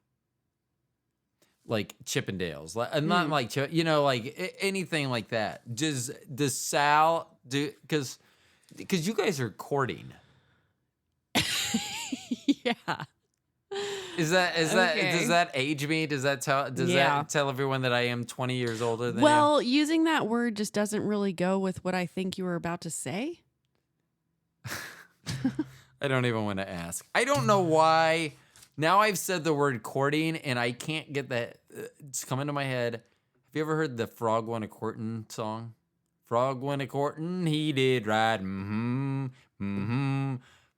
Chippendales, not like, like anything like that. Does Sal do, because you guys are courting. Yeah. Is that Okay. does that age me? Does that tell everyone that I am 20 years older than Well, using that word just doesn't really go with what I think you were about to say. you? I don't even want to ask. I don't know why. Now I've said the word courting and I can't get that. It's coming to my head. Have you ever heard the Frog Went a Courtin' song? Frog went a courtin', he did ride.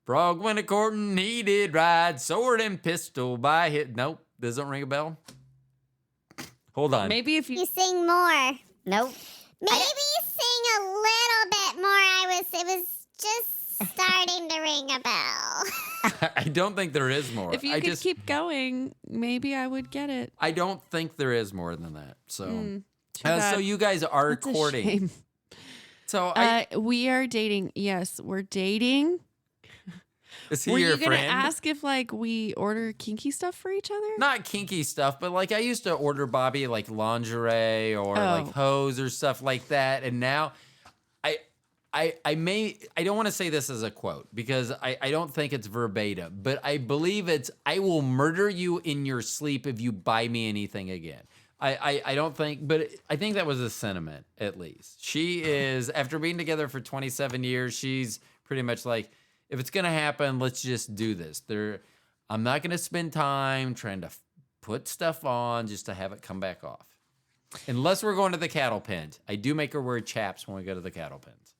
Frog went a courtin', he did ride. Sword and pistol by his. Nope, doesn't ring a bell. Hold on. Maybe if you You sing more. Nope. Maybe sing a little bit more. It was just starting to ring a bell. I don't think there is more. if you could keep going, maybe I would get it. I don't think there is more than that. So, Too so bad. you guys are That's a courting. shame. So, We are dating. Yes, we're dating. is he Were your you gonna friend? ask if like we order kinky stuff for each other? Not kinky stuff, but like I used to order Bobby like lingerie or like hose or stuff like that, and now I don't want to say this as a quote because I don't think it's verbatim, but I believe it's, I will murder you in your sleep if you buy me anything again. I don't think, but I think that was a sentiment at least. She is, after being together for 27 years, she's pretty much like, if it's going to happen, let's just do this. I'm not going to spend time trying to put stuff on just to have it come back off. Unless we're going to the cattle pens. I do make her wear chaps when we go to the cattle pens.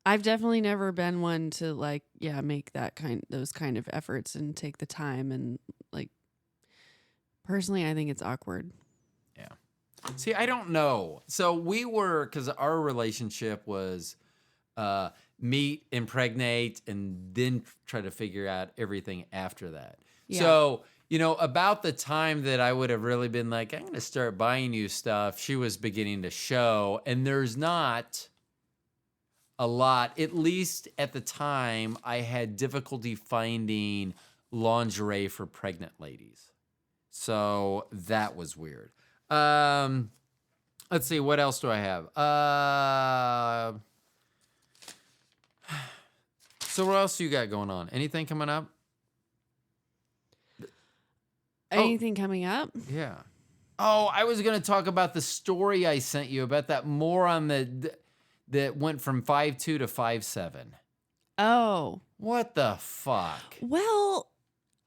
I've definitely never been one to like, make those kind of efforts and take the time and like. Personally, I think it's awkward. Yeah. See, I don't know. So we were, because our relationship was meet, impregnate, and then try to figure out everything after that. Yeah. So, about the time that I would have really been like, I'm going to start buying you stuff, she was beginning to show. And there's not a lot, at least at the time, I had difficulty finding lingerie for pregnant ladies. So that was weird. Let's see, what else do I have? So what else you got going on? Anything coming up? Anything coming up? Yeah. Oh, I was going to talk about the story I sent you about that moron that went from 5'2" to 5'7". Oh. What the fuck? Well,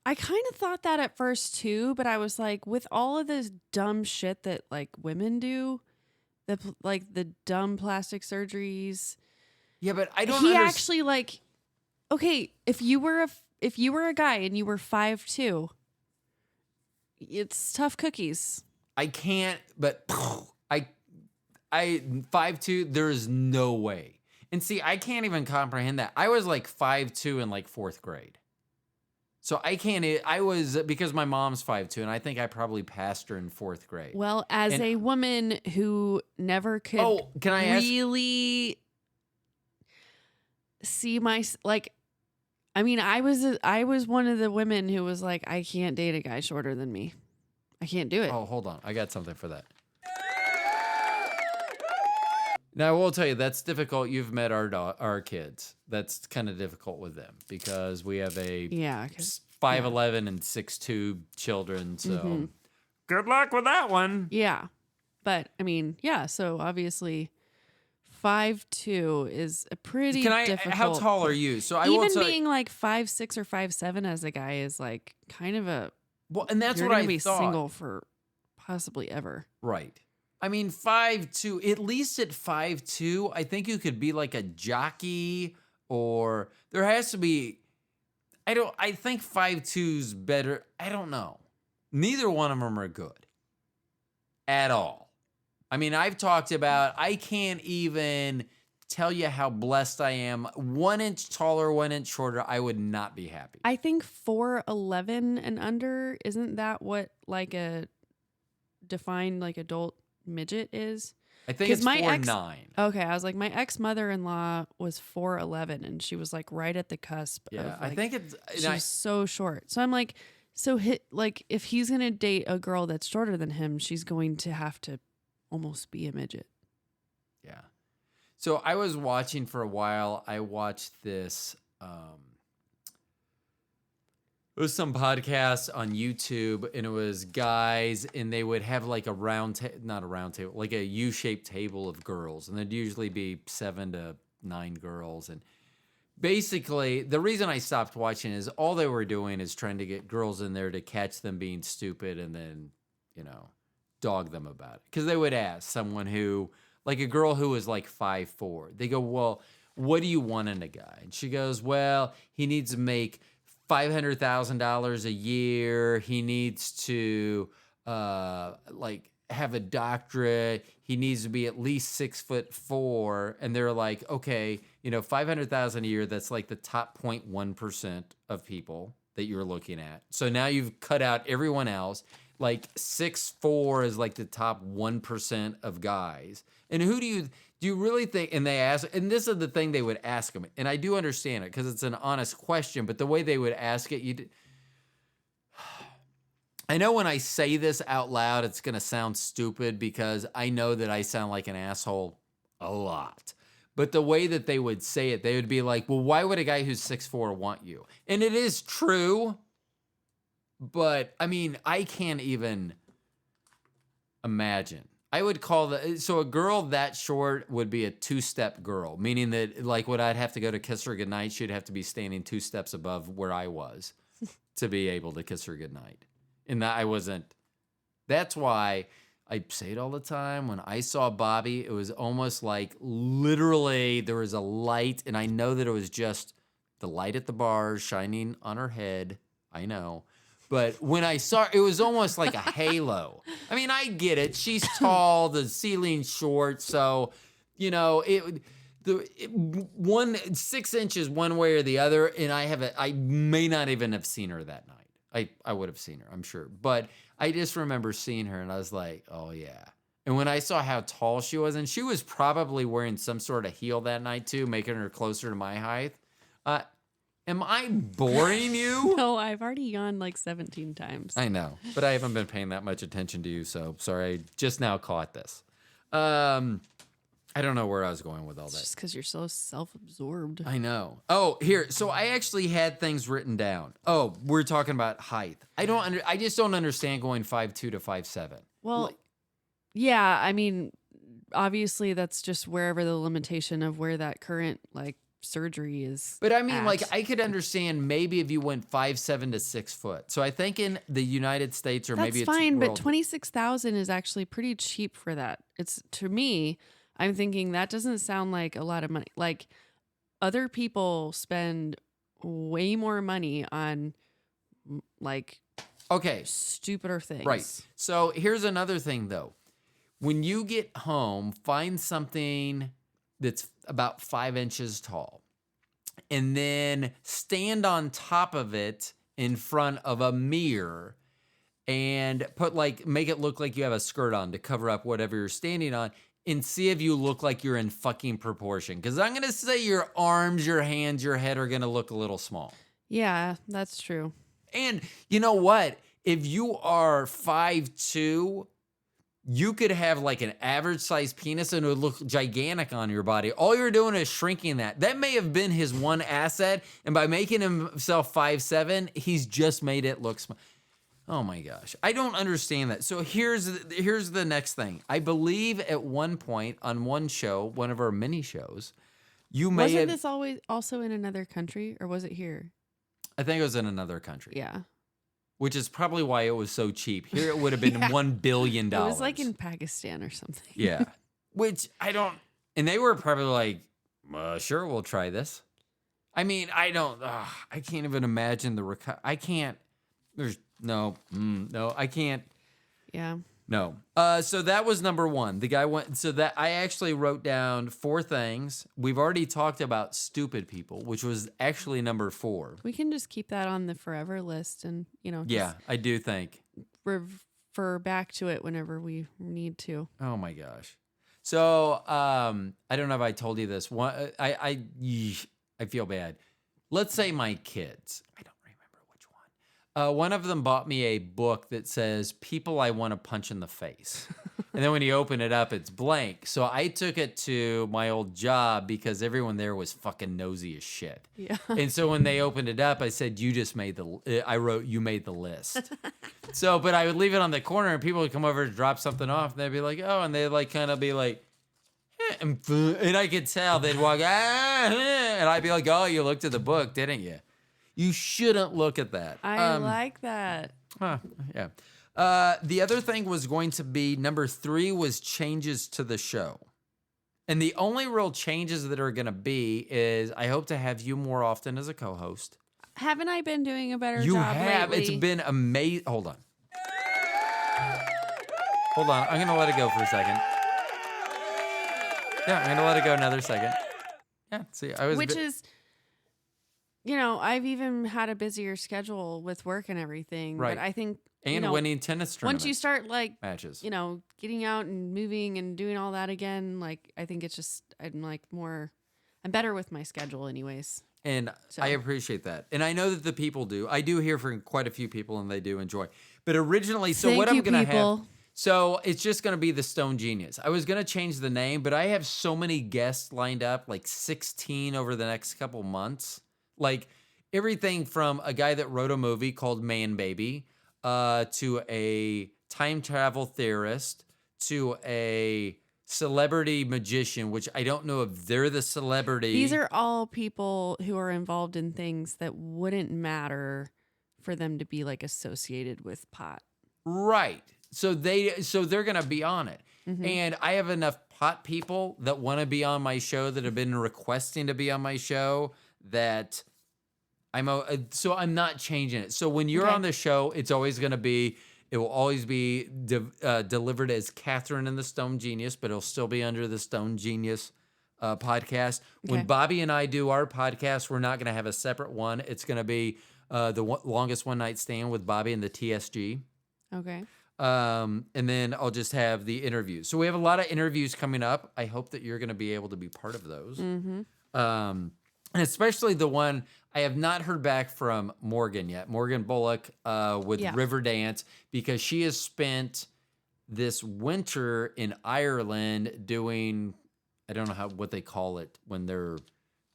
I kind of thought that at first too, but I was like, with all of this dumb shit that like women do, the dumb plastic surgeries. Yeah, but I don't. He actually like, okay, if you were a guy and you were 5'2", it's tough cookies. I can't, but I 5'2", there's no way. And see, I can't even comprehend that. I was like 5'2" in like 4th grade. So I was, because my mom's 5'2", and I think I probably passed her in 4th grade. Well, as a woman who never could can I really see I was one of the women who was like, I can't date a guy shorter than me. I can't do it. Oh, hold on. I got something for that. Now, I will tell you, that's difficult. You've met our kids. That's kind of difficult with them because we have a 5'11" and 6'2" children. So good luck with that one. Yeah. But, I mean, so obviously 5'2" is a pretty difficult. How tall are you? So I even will tell being like 5'6" or 5'7" as a guy is like kind of a. Well, and that's you're what gonna I be thought. Single for possibly ever. Right. I mean, 5'2", at least at 5'2", I think you could be like a jockey, or there has to be, I think 5'2's better. I don't know. Neither one of them are good at all. I mean, I've talked about, I can't even tell you how blessed I am. 1 inch taller, 1 inch shorter, I would not be happy. I think 4'11" and under, isn't that what like a defined like adult midget is? I think it's 4'9". Okay, I was like, my ex-mother-in-law was 4'11", and she was like right at the cusp. Yeah, of, like, I think it's. she's so short. So I'm like, if he's gonna date a girl that's shorter than him, she's going to have to almost be a midget. Yeah. So I was watching for a while. I watched this. It was some podcast on YouTube, and it was guys, and they would have like not a round table, like a U-shaped table of girls, and there'd usually be 7 to 9 girls. And basically, the reason I stopped watching is all they were doing is trying to get girls in there to catch them being stupid, and then, dog them about it. Because they would ask someone who, like a girl who was like 5'4", they go, well, what do you want in a guy? And she goes, well, he needs to make $500,000 a year. He needs to have a doctorate. He needs to be at least 6'4". And they're like, okay, $500,000 a year. That's like the top 0.1% of people that you're looking at. So now you've cut out everyone else. Like 6'4" is like the top 1% of guys. And who do you really think, and they ask, and this is the thing they would ask them, and I do understand it because it's an honest question, but the way they would ask it, I know when I say this out loud, it's going to sound stupid because I know that I sound like an asshole a lot. But the way that they would say it, they would be like, well, why would a guy who's 6'4" want you? And it is true. But I mean, I can't even imagine. I would call so a girl that short would be a 2-step girl, meaning that like when I'd have to go to kiss her goodnight, she'd have to be standing 2 steps above where I was to be able to kiss her goodnight. And that I wasn't. That's why I say it all the time. When I saw Bobby, it was almost like literally there was a light, and I know that it was just the light at the bar shining on her head. I know. But when I saw it was almost like a halo. I mean, I get it. She's tall, the ceiling's short, so one 6 inches one way or the other, and I may not even have seen her that night. I would have seen her, I'm sure. But I just remember seeing her and I was like, oh yeah. And when I saw how tall she was, and she was probably wearing some sort of heel that night too, making her closer to my height. Am I boring you? No, I've already yawned like 17 times. I know, but I haven't been paying that much attention to you, so sorry. I just now caught this. I don't know where I was going with all that. Just because you're so self-absorbed. I know. Oh, here. So I actually had things written down. Oh, we're talking about height. I just don't understand going 5'2" to 5'7". Well, yeah, I mean, obviously that's just wherever the limitation of where that current like surgery is. But I mean, at. like, I could understand maybe if you went 5'7" to 6 foot. So I think in the United States, or that's maybe it's fine, but world- 26,000 is actually pretty cheap for that. It's, to me, I'm thinking that doesn't sound like a lot of money. Like, other people spend way more money on like okay, stupider things. right. So here's another thing though. When you get home, find something that's about 5 inches tall, and then stand on top of it in front of a mirror and make it look like you have a skirt on to cover up whatever you're standing on, and see if you look like you're in fucking proportion. Because I'm going to say your arms, your hands, your head are going to look a little small. Yeah, that's true. And you know what? If you are 5'2", you could have like an average sized penis and it would look gigantic on your body. All you're doing is shrinking that. That may have been his one asset. And by making himself 5'7", he's just made it look small. Oh my gosh. I don't understand that. So here's the next thing. I believe at one point on one show, one of our mini shows, Wasn't this always also in another country, or was it here? I think it was in another country. Yeah. Which is probably why it was so cheap. Here it would have been Yeah. $1 billion. It was like in Pakistan or something. Yeah. Which I don't, and they were probably like, sure, we'll try this. I mean, I can't even imagine I can't, I can't. Yeah. No. So that was number one. The guy went, so that I actually wrote down 4 things. We've already talked about stupid people, which was actually number 4. We can just keep that on the forever list and, just Yeah, I do think. refer back to it whenever we need to. Oh my gosh. So, I don't know if I told you this. I feel bad. Let's say my kids. I don't remember which one. One of them bought me a book that says "People I Want to Punch in the Face," and then when you open it up, it's blank. So I took it to my old job because everyone there was fucking nosy as shit. Yeah. And so when they opened it up, I said, I wrote, "You made the list." So, but I would leave it on the corner and people would come over to drop something off and they'd be like, oh, and they'd like kind of be like, and I could tell they'd walk, and I'd be like, oh, you looked at the book, didn't you? You shouldn't look at that. I like that. Yeah. The other thing was going to be number 3 was changes to the show. And the only real changes that are going to be is I hope to have you more often as a co-host. Haven't I been doing a better You job have. lately? It's been amazing. Hold on. I'm going to let it go for a second. Yeah, I'm going to let it go another second. Yeah, see, Which is, I've even had a busier schedule with work and everything. Right. But I think, and winning tennis tournaments. once you start matches. Getting out and moving and doing all that again, I think it's just, I'm better with my schedule anyways. And So. I appreciate that. And I know that the people do. I do hear from quite a few people and they do enjoy. But originally, so Thank what you, I'm going to have. people. So it's just going to be the Stone Genius. I was going to change the name, but I have so many guests lined up, like 16 over the next couple months. Like everything from a guy that wrote a movie called Man Baby, to a time travel theorist, to a celebrity magician, which I don't know if they're the celebrity. These are all people who are involved in things that wouldn't matter for them to be like associated with pot. Right. So they're going to be on it. And I have enough pot people that want to be on my show that have been requesting to be on my show that so I'm not changing it. So when you're Okay. on the show, it will always be delivered as Catherine and the Stone Genius, but it'll still be under the Stone Genius podcast. When Okay. Bobby and I do our podcast, we're not going to have a separate one. It's going to be longest one night stand with Bobby and the TSG. Okay. And then I'll just have the interviews. So we have a lot of interviews coming up. I hope that you're going to be able to be part of those. And especially the one I have not heard back from Morgan yet. Morgan Bullock with Yeah. Riverdance, because she has spent this winter in Ireland doing, I don't know what they call it when they're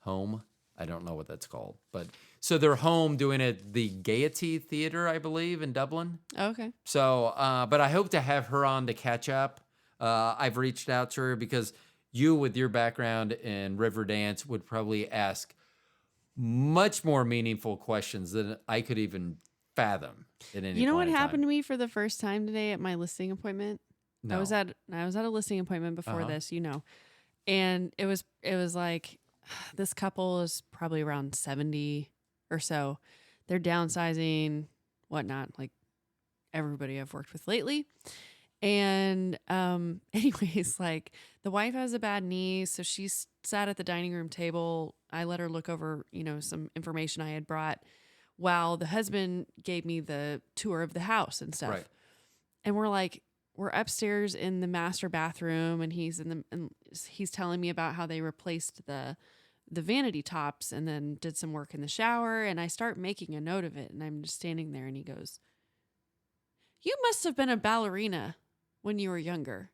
home. I don't know what that's called, but so they're home doing it at the Gaiety Theater, I believe, in Dublin. Okay. So, but I hope to have her on to catch up. I've reached out to her because you, with your background in Riverdance, would probably ask much more meaningful questions than I could even fathom at any You know what point in happened time. to me for the first time today at my listing appointment? No. I was at a listing appointment before this, and it was like this couple is probably around 70 or so. They're downsizing, whatnot, like everybody I've worked with lately. And anyways, like the wife has a bad knee, so she's sat at the dining room table. I let her look over, some information I had brought while the husband gave me the tour of the house and stuff. Right. And we're upstairs in the master bathroom, and he's telling me about how they replaced the vanity tops and then did some work in the shower. And I start making a note of it, and I'm just standing there, and he goes, "You must have been a ballerina when you were younger."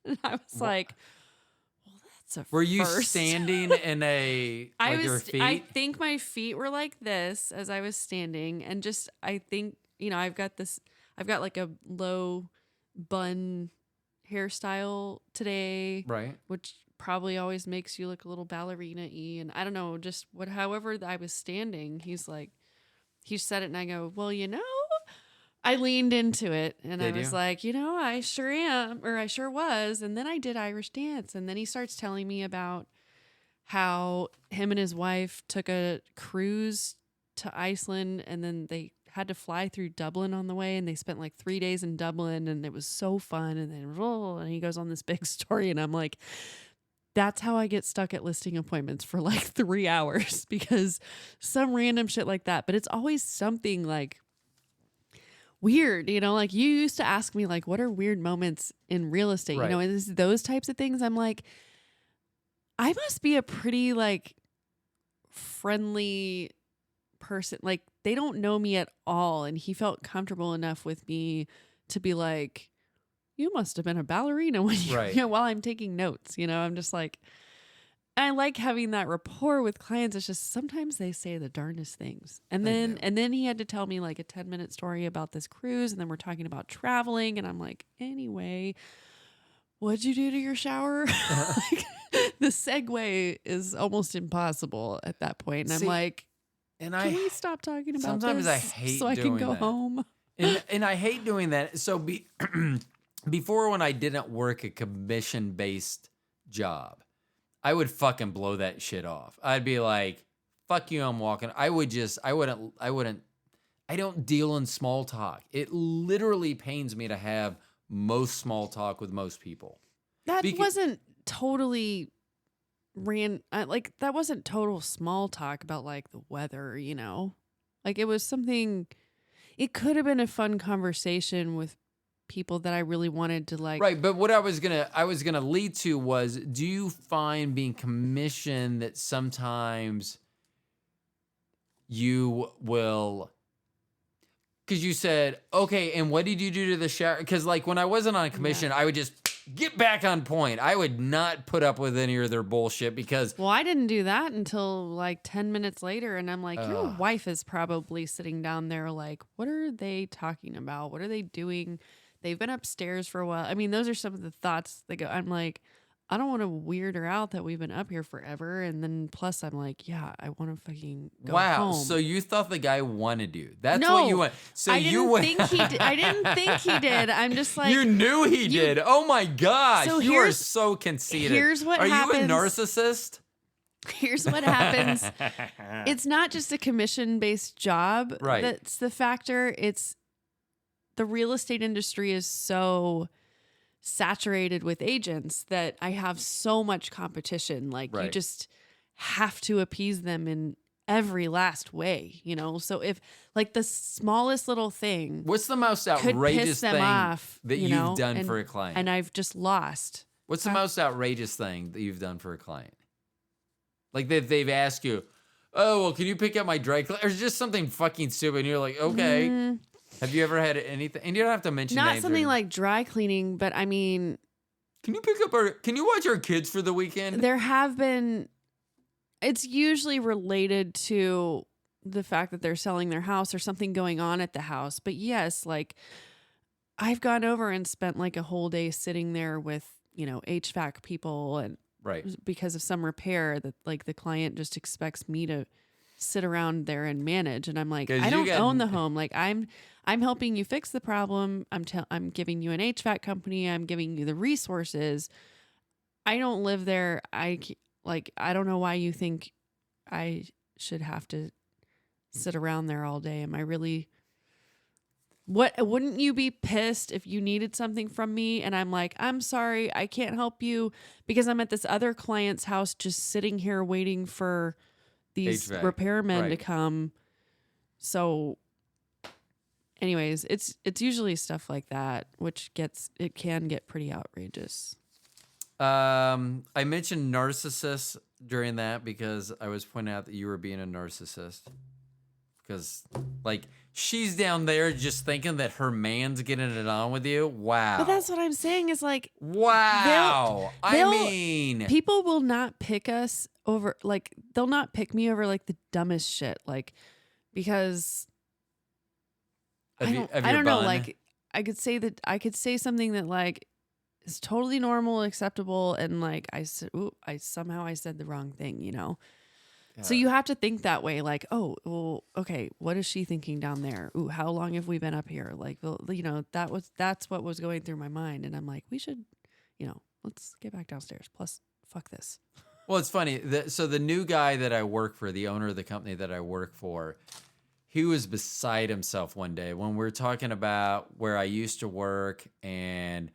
And I was like, "Well, that's a Were you first." standing in your feet? I think my feet were like this as I was standing, and just I think I've got like a low bun hairstyle today, Right. which probably always makes you look a little ballerina-y. And I don't know, just however I was standing, he said it, and I go, "Well, I leaned into it, and I Did was you? like, I sure am, or I sure was." And then I did Irish dance. And then he starts telling me about how him and his wife took a cruise to Iceland, and then they had to fly through Dublin on the way, and they spent like 3 days in Dublin, and it was so fun. And then, and he goes on this big story, and I'm like, that's how I get stuck at listing appointments for like 3 hours, because some random shit like that. But it's always something like weird, like you used to ask me like, what are weird moments in real estate? Right. And it's those types of things. I'm like, I must be a pretty like friendly person. Like they don't know me at all. And he felt comfortable enough with me to be like, "You must have been a ballerina when you," Right. while I'm taking notes, I'm just like, I like having that rapport with clients. It's just sometimes they say the darndest things. And They then do. he had to tell me like a 10-minute story about this cruise, and then we're talking about traveling, and I'm like, "Anyway, what'd you do to your shower?" Like, the segue is almost impossible at that point. And See, I'm like, And "Can we stop talking about sometimes this I hate so I can doing go that. home?" and I hate doing that. So before, when I didn't work a commission-based job, I would fucking blow that shit off. I'd be like, "Fuck you, I'm walking." I don't deal in small talk. It literally pains me to have most small talk with most people. That wasn't totally that wasn't total small talk about like the weather, like it was something. It could have been a fun conversation with people that I really wanted to like. Right, but what I was gonna lead to was, do you find being commissioned that sometimes you will Because you said, okay, and what did you do to the shower? Because like when I wasn't on commission, I would just get back on point. I would not put up with any of their bullshit because Well, I didn't do that until like 10 minutes later. And I'm like, your Ugh. wife is probably sitting down there like, what are they talking about? What are they doing? They've been upstairs for a while. I mean, those are some of the thoughts that go, I'm like, I don't want to weird her out that we've been up here forever. And then plus I'm like, yeah, I want to fucking go wow. home. So you thought the guy wanted you. That's No, what you want. So I you didn't went. think he did. I didn't think he did. I'm just like, you knew he did. Oh my gosh. So you are here's- so conceited. here's what are happens. you a narcissist? Here's what happens. It's not just a commission-based job Right. that's the factor. It's the real estate industry is so saturated with agents that I have so much competition. Like you Right. just have to appease them in every last way, So if like the smallest little thing What's the most could outrageous piss them thing off, that you you've know, done and- for a client? and I've just lost. What's the most outrageous thing that you've done for a client? Like they've asked you, oh, well, can you pick up my dry cleaner? Or just something fucking stupid. And you're like, okay. Mm, Have you ever had anything? And you don't have to mention not names. something like dry cleaning, but I mean, Can you watch our kids for the weekend? there have been, it's usually related to the fact that they're selling their house or something going on at the house. But yes, like I've gone over and spent like a whole day sitting there with, HVAC people and Right. because of some repair that like the client just expects me to sit around there and manage. And I'm like, 'Cause I you don't got- own the home. Like I'm helping you fix the problem. I'm giving you an HVAC company. I'm giving you the resources. I don't live there. I don't know why you think I should have to sit around there all day. Am I really, wouldn't you be pissed if you needed something from me and I'm like, I'm sorry, I can't help you because I'm at this other client's house just sitting here waiting for these HVAC, repairmen to right. come. So anyways, it's usually stuff like that, which can get pretty outrageous. I mentioned narcissists during that because I was pointing out that you were being a narcissist. Because, like, she's down there just thinking that her man's getting it on with you. Wow. But that's what I'm saying is like, Wow. they'll- I mean, people will not pick us over, like, they'll not pick me over like the dumbest shit. Like, because of I you- don't, of I your don't know. bun. Like, I could say something that like is totally normal, acceptable, and like I said the wrong thing. So you have to think that way. Like, oh, well, okay, what is she thinking down there? Ooh, how long have we been up here? Like, well, that's what was going through my mind, and I'm like, we should, let's get back downstairs. Plus, fuck this. Well, it's funny. So the new guy that I work for, the owner of the company that I work for, he was beside himself one day when we were talking about where I used to work and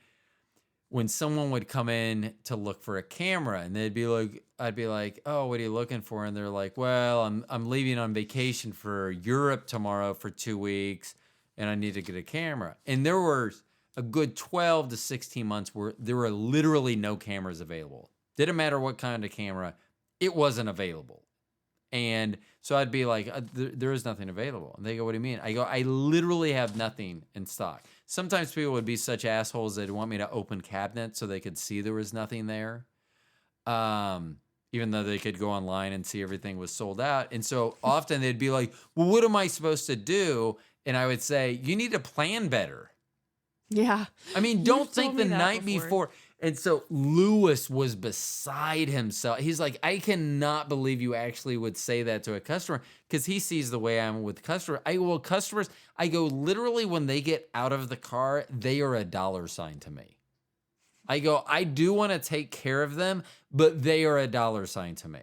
when someone would come in to look for a camera and they'd be like, I'd be like, oh, what are you looking for? And they're like, well, I'm leaving on vacation for Europe tomorrow for 2 weeks and I need to get a camera. And there were a good 12 to 16 months where there were literally no cameras available. Didn't matter what kind of camera, it wasn't available. And so I'd be like, there is nothing available. And they go, what do you mean? I go, I literally have nothing in stock. Sometimes people would be such assholes they'd want me to open cabinets so they could see there was nothing there. Even though they could go online and see everything was sold out. And so often they'd be like, well, what am I supposed to do? And I would say, you need to plan better. Yeah. I mean, You've don't told think me the that night before. before. And so Lewis was beside himself. He's like, I cannot believe you actually would say that to a customer because he sees the way I'm with customers. Customers, I go literally when they get out of the car, they are a $sign to me. I go, I do want to take care of them, but they are a $sign to me.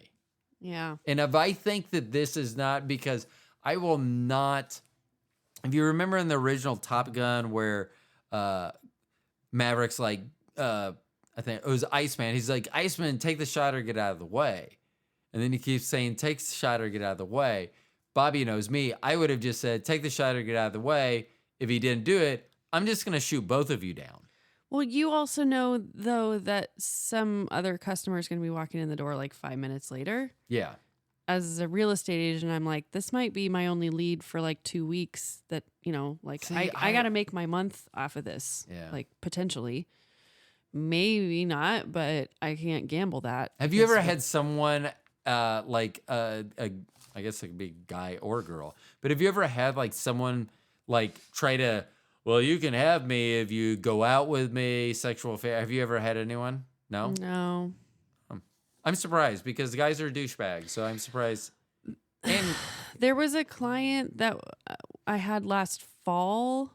Yeah. And if I think that this is not because I will not, if you remember in the original Top Gun where Maverick's like, I think it was Iceman. He's like, Iceman, take the shot or get out of the way. And then he keeps saying, take the shot or get out of the way. Bobby knows me. I would have just said, take the shot or get out of the way. If he didn't do it, I'm just going to shoot both of you down. Well, you also know, though, that some other customer is going to be walking in the door like 5 minutes later. Yeah. as a real estate agent, I'm like, this might be my only lead for like 2 weeks that, See, I got to make my month off of this. Yeah. Like potentially, maybe not, but I can't gamble that. Have you ever because had someone like I guess it could be guy or girl, but have you ever had like someone like try to, well, you can have me if you go out with me, sexual affair? Have you ever had anyone? No? No. I'm surprised because the guys are douchebags, so I'm surprised. And There was a client that I had last fall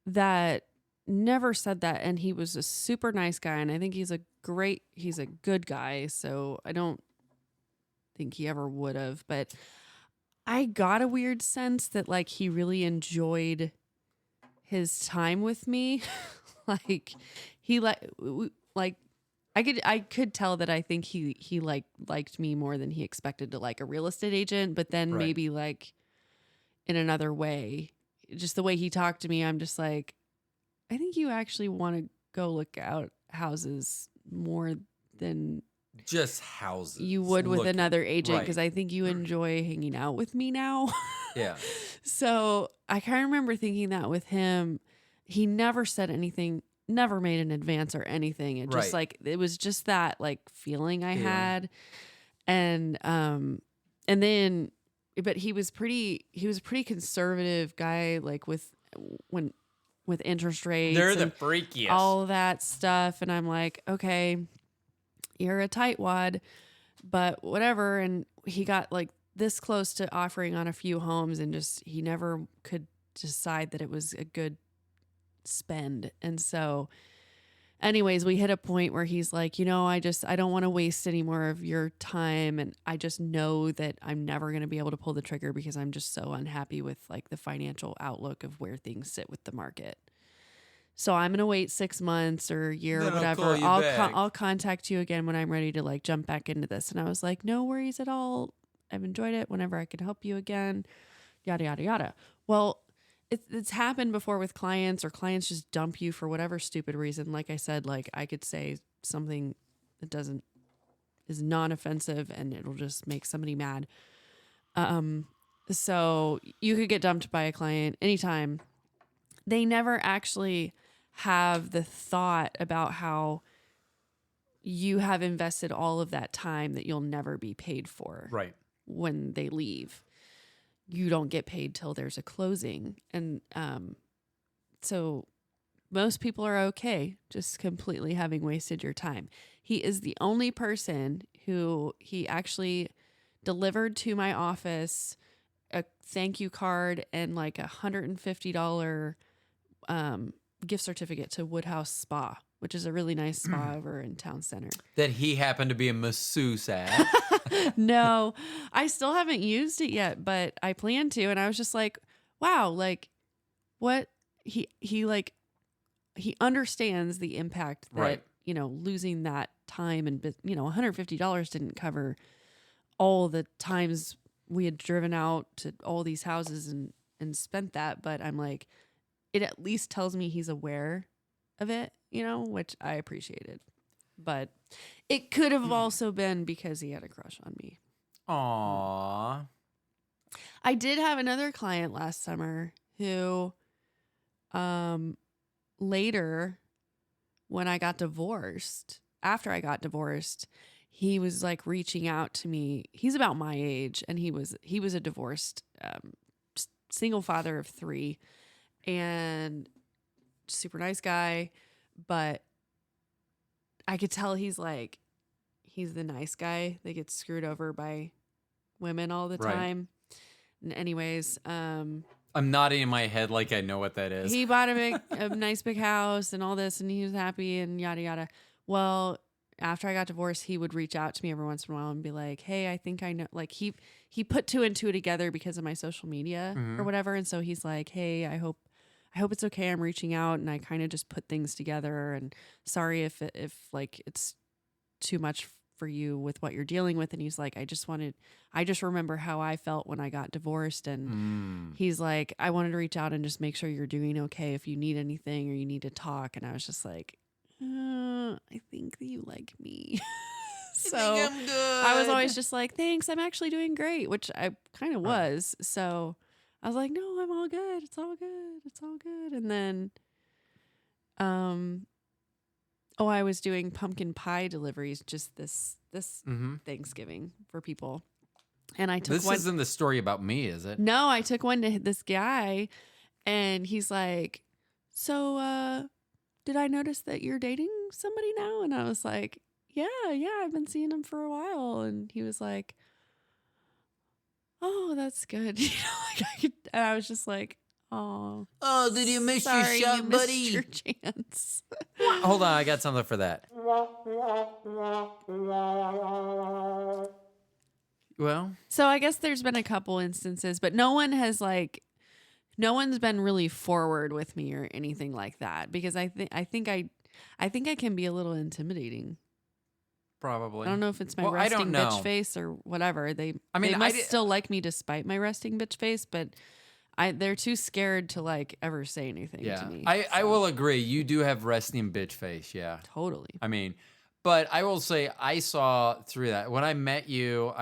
that never said that, and he was a super nice guy, and I think he's a good guy, so I don't think he ever would have, but I got a weird sense that like he really enjoyed his time with me. Like he like I could tell that I think he liked me more than he expected to like a real estate agent, but then Right. maybe like in another way, just the way he talked to me, I'm just like, I think you actually want to go look out houses more than just houses. you would with looking. another agent Right. because I think you enjoy hanging out with me now. Yeah. So I kind of remember thinking that with him. He never said anything, never made an advance or anything. It just Right. like it was just that like feeling I Feeling. had. And then but he was a pretty conservative guy, like with interest rates. They're the and freakiest. all that stuff. And I'm like, okay, you're a tightwad, but whatever. And he got like this close to offering on a few homes and just, he never could decide that it was a good spend. And so anyways, we hit a point where he's like, I don't want to waste any more of your time. And I just know that I'm never going to be able to pull the trigger because I'm just so unhappy with like the financial outlook of where things sit with the market. So I'm going to wait 6 months or a year Then or I'll whatever. call you back. I'll contact you again when I'm ready to like jump back into this. And I was like, no worries at all. I've enjoyed it. Whenever I can help you again, yada, yada, yada. Well, it's happened before with clients, or clients just dump you for whatever stupid reason. Like I said, like I could say something that is non-offensive and it'll just make somebody mad. So you could get dumped by a client anytime. They never actually have the thought about how you have invested all of that time that you'll never be paid for. Right. When they leave. You don't get paid till there's a closing. And so most people are okay just completely having wasted your time. He is the only person who he actually delivered to my office a thank you card and like $150 gift certificate to Woodhouse Spa, which is a really nice spa over in Town Center. That he happened to be a masseuse at. No, I still haven't used it yet, but I plan to. And I was just like, wow, like what he understands the impact that, Right. Losing that time and, $150 didn't cover all the times we had driven out to all these houses and spent that. But I'm like, it at least tells me he's aware of it, which I appreciated. But it could have also been because he had a crush on me. Aww. I did have another client last summer who later, when I got divorced, after I got divorced, he was like reaching out to me. He's about my age, and he was a divorced single father of 3 and super nice guy, but I could tell he's the nice guy that gets screwed over by women all the Right. time. And anyways, I'm nodding in my head like I know what that is. he bought a nice big house and all this, and he was happy and yada yada. Well, after I got divorced, he would reach out to me every once in a while and be like, "Hey, I think I know." Like he put 2 and 2 together because of my social media or whatever, and so he's like, "Hey, I hope it's okay. I'm reaching out," and I kind of just put things together. And sorry if like it's too much for you with what you're dealing with. And he's like, I just remember how I felt when I got divorced. And he's like, I wanted to reach out and just make sure you're doing okay if you need anything or you need to talk. And I was just like, I think that you like me. So I'm good. I was always just like, thanks, I'm actually doing great, which I kind of was. So I was like, no, I'm all good. It's all good. It's all good. And then, I was doing pumpkin pie deliveries just this Thanksgiving for people. And I took This one. isn't the story about me, is it? No, I took one to this guy, and he's like, so, did I notice that you're dating somebody now? And I was like, yeah, I've been seeing him for a while. And he was like, oh, that's good. And I was just like, oh. Oh, did you miss your sorry, shot, you missed buddy? your chance. Hold on, I got something for that. Well, So I guess there's been a couple instances, but no one's been really forward with me or anything like that, because I think I can be a little intimidating. probably. I don't know if it's my Well, I resting don't bitch know. face or whatever. They I must di- still like me despite my resting bitch face, but they're too scared to like ever say anything Yeah, to me. I will agree. You do have resting bitch face. Yeah. Totally. I mean, but I will say I saw through that. When I met you,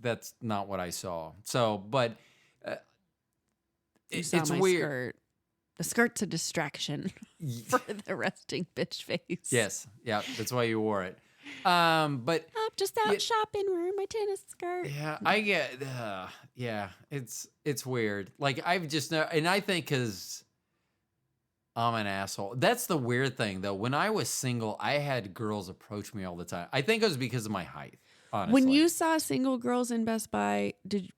that's not what I saw. So, but You saw it's my weird. skirt. The skirt's a distraction for the resting bitch face. Yes. Yeah. That's why you wore it. But I'm just out Yeah. shopping wearing my tennis skirt. yeah, I get, yeah, it's weird. Like I've just, and I think cause I'm an asshole. That's the weird thing though. When I was single, I had girls approach me all the time. I think it was because of my height. Honestly. When you saw single girls in Best Buy, did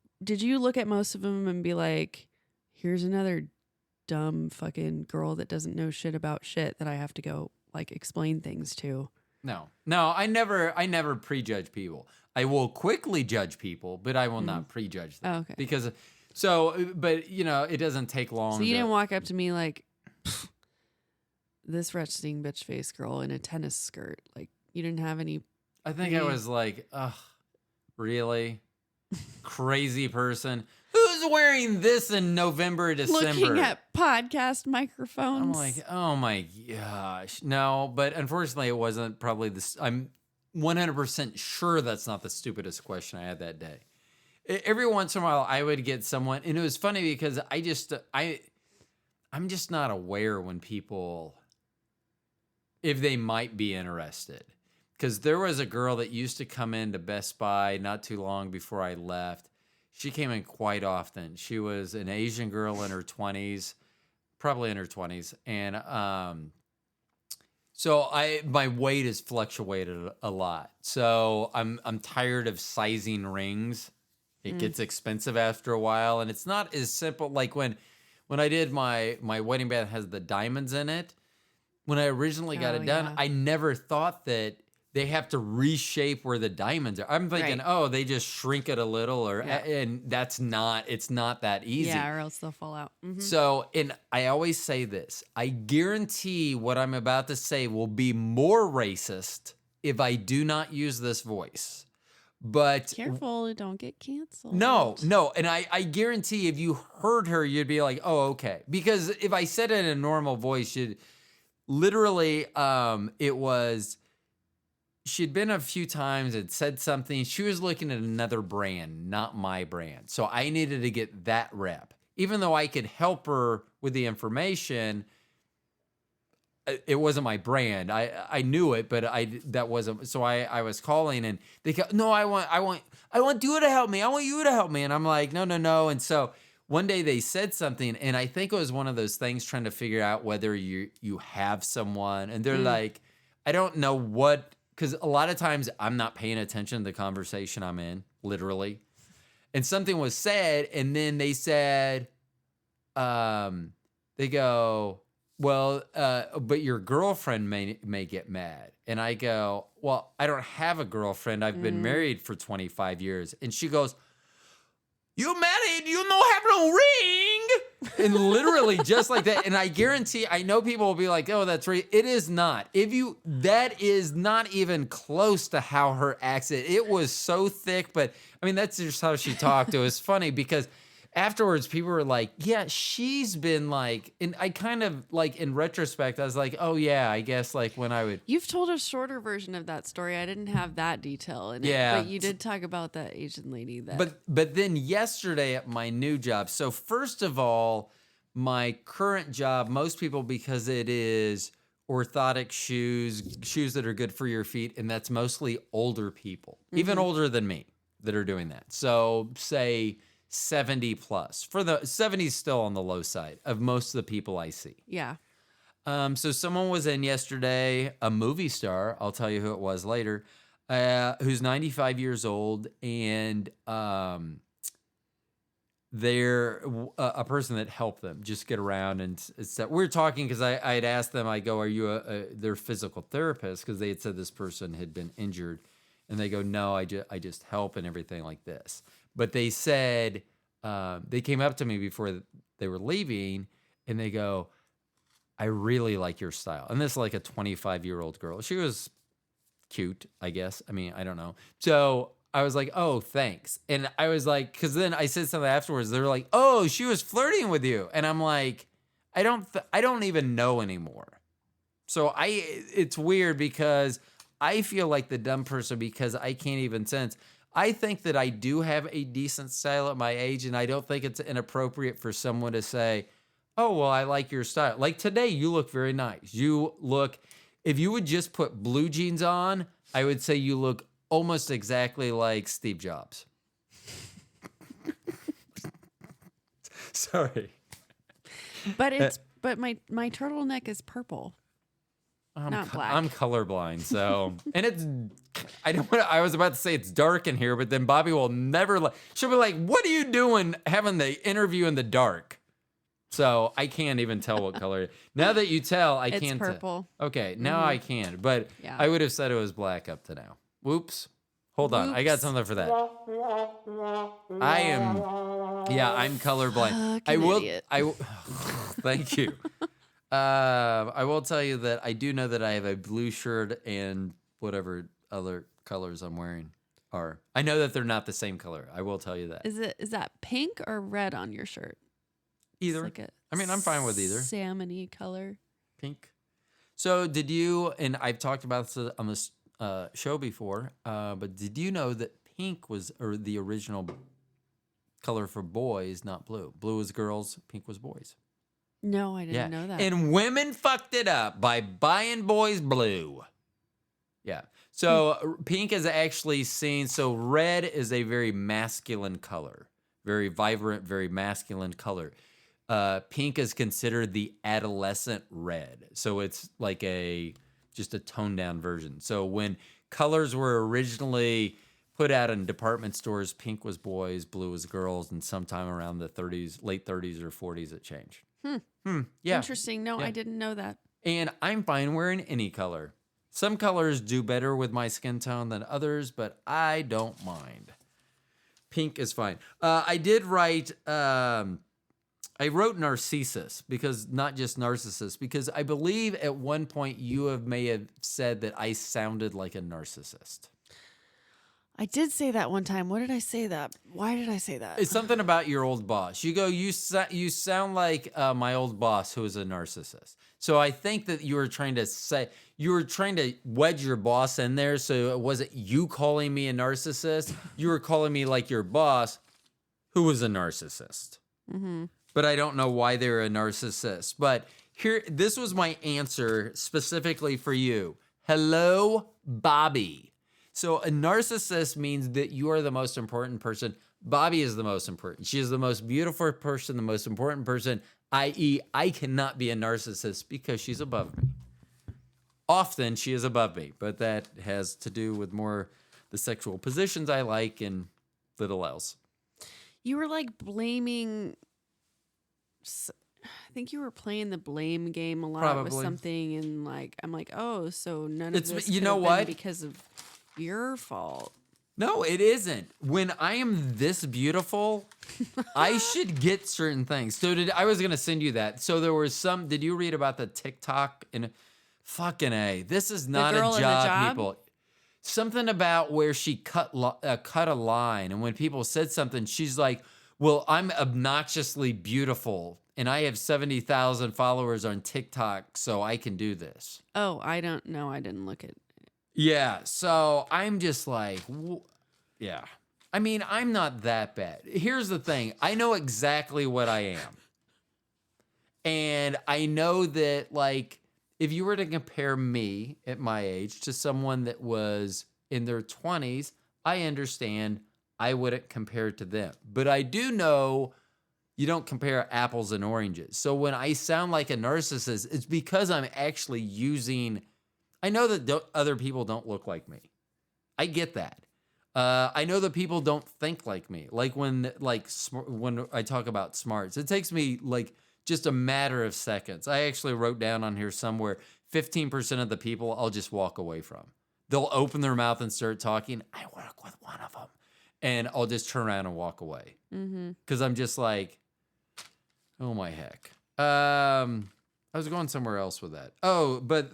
you look at most of them and be like, here's another dumb fucking girl that doesn't know shit about shit that I have to go like explain things to? No, I never prejudge people. I will quickly judge people, but I will not prejudge them. Oh, okay. Because, but it doesn't take long. So you to- didn't walk up to me like, this resting bitch face girl in a tennis skirt. Like you didn't have any. I think I was like, ugh, really? Crazy person. Who's wearing this in November, December? Looking at podcast microphones. I'm like, oh my gosh. No, but unfortunately it wasn't probably this. I'm 100% sure that's not the stupidest question I had that day. Every once in a while I would get someone, and it was funny because I'm just not aware when people, if they might be interested. Because there was a girl that used to come into Best Buy not too long before I left. She came in quite often. She was an Asian girl in her 20s, probably in her 20s. And so my weight has fluctuated a lot. So I'm tired of sizing rings. It gets expensive after a while. And it's not as simple. Like when I did my wedding band has the diamonds in it. When I originally got Oh, it done, yeah. I never thought that they have to reshape where the diamonds are. I'm thinking, Right. oh, they just shrink it a little, Yeah. and it's not that easy. Yeah, or else they'll fall out. Mhm. So, and I always say this, I guarantee what I'm about to say will be more racist if I do not use this voice. But Careful, don't get canceled. no, and I guarantee if you heard her, you'd be like, oh, okay. Because if I said it in a normal voice, you'd literally, it was, she'd been a few times and said something. She was looking at another brand, not my brand. So I needed to get that rep. Even though I could help her with the information, it wasn't my brand. I knew it, but that wasn't. So I was calling and they go, no, I want you to help me. I want you to help me. And I'm like, no. And so one day they said something, and I think it was one of those things trying to figure out whether you have someone, and they're like, I don't know what. Because a lot of times I'm not paying attention to the conversation I'm in, literally. And something was said, and then they said, they go, well, but your girlfriend may get mad. And I go, well, I don't have a girlfriend. I've been married for 25 years. And she goes, you married, you don't have no ring. And literally just like that. And I guarantee, I know people will be like, oh, that's right. It is not. That is not even close to how her accent, it was so thick, but I mean, that's just how she talked. It was funny because afterwards, people were like, yeah, she's been like, and I kind of like in retrospect, I was like, oh yeah, I guess like when I would, You've told a shorter version of that story. I didn't have that detail in Yeah. it, but you did talk about that Asian lady that. but then yesterday at my new job. So first of all, my current job, most people, because it is orthotic shoes that are good for your feet, and that's mostly older people, even older than me, that are doing that. So say 70 plus. For the 70 still on the low side of most of the people I see. yeah. So someone was in yesterday, a movie star, I'll tell you who it was later, who's 95 years old, and they're a person that helped them just get around. And we're talking because I had asked them, I go, are you their physical therapist? Because they had said this person had been injured. And they go, no, I just help and everything like this. But they said, they came up to me before they were leaving, and they go, I really like your style. And this is like a 25-year-old girl. She was cute, I guess. I mean, I don't know. So I was like, oh, thanks. And I was like, because then I said something afterwards. They were like, oh, she was flirting with you. And I'm like, I don't even know anymore. So it's weird because I feel like the dumb person because I can't even sense. I think that I do have a decent style at my age, and I don't think it's inappropriate for someone to say, oh, well, I like your style. Like today, you look very nice. If you would just put blue jeans on, I would say you look almost exactly like Steve Jobs. Sorry. But my turtleneck is purple. Not black. I'm colorblind, so I was about to say it's dark in here, but then Bobby will never she'll be like, "What are you doing having the interview in the dark?" So I can't even tell what color it is. Now that you tell, I It's can't purple. tell. Okay, now I can, but Yeah. I would have said it was black up to now. Whoops. Hold on. I got Whoops. something for that. I'm colorblind. Fucking idiot. Thank you. I will tell you that I do know that I have a blue shirt and whatever other colors I'm wearing are. I know that they're not the same color. I will tell you that. Is that pink or red on your shirt? Either. It's like I mean, I'm fine with either. Salmony color. Pink. So did you, and I've talked about this on this show before, but did you know that pink was the original color for boys, not blue? Blue was girls, pink was boys. No, I didn't know that. And women fucked it up by buying boys blue. Yeah. So pink is actually seen. So red is a very masculine color, very vibrant, very masculine color. Pink is considered the adolescent red. So it's like just a toned down version. So when colors were originally put out in department stores, pink was boys, blue was girls, and sometime around the late 30s or 40s, it changed. Yeah. Interesting. No, Yeah. I didn't know that. And I'm fine wearing any color. Some colors do better with my skin tone than others, but I don't mind. Pink is fine. I did write, I wrote narcissus, because not just narcissist, because I believe at one point you may have said that I sounded like a narcissist. I did say that one time. What did I say that? Why did I say that? It's something about your old boss. You go, you sound like my old boss who is a narcissist. So I think that you were trying to wedge your boss in there. So it wasn't you calling me a narcissist. You were calling me like your boss who was a narcissist. Mm-hmm. But I don't know why they're a narcissist. But this was my answer specifically for you. Hello, Bobby. So a narcissist means that you are the most important person. Bobby is the most important. She is the most beautiful person, the most important person, i.e., I cannot be a narcissist because she's above me. Often she is above me, but that has to do with more the sexual positions I like and little else. You were like blaming. I think you were playing the blame game a lot with Probably. something, and like I'm like, oh, so none of It's- this. you could know have been what? Because of your fault. No, it isn't. When I am this beautiful, I should get certain things. So I was going to send you that. So there was did you read about the TikTok? Fucking A. This is not girl a in the job, job? people. Something about where she cut a line. And when people said something, she's like, Well, I'm obnoxiously beautiful and I have 70,000 followers on TikTok, so I can do this. Oh, I don't know. I didn't look at. Yeah. So I'm just like, yeah. I mean, I'm not that bad. Here's the thing. I know exactly what I am. And I know that, like, if you were to compare me at my age to someone that was in their 20s, I understand I wouldn't compare to them. But I do know you don't compare apples and oranges. So when I sound like a narcissist, it's because I'm actually using. I know that other people don't look like me. I get that. I know that people don't think like me. Like when I talk about smarts, it takes me like just a matter of seconds. I actually wrote down on here somewhere 15% of the people I'll just walk away from. They'll open their mouth and start talking. I work with one of them. And I'll just turn around and walk away. Because I'm just like, oh my heck. I was going somewhere else with that. Oh, but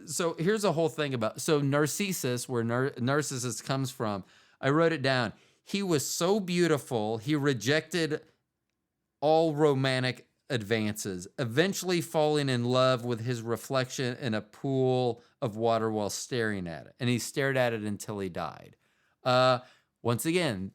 so here's the whole thing about, so Narcissus, where Narcissus comes from, I wrote it down. He was so beautiful, he rejected all romantic advances, eventually falling in love with his reflection in a pool of water while staring at it. And he stared at it until he died. Once again,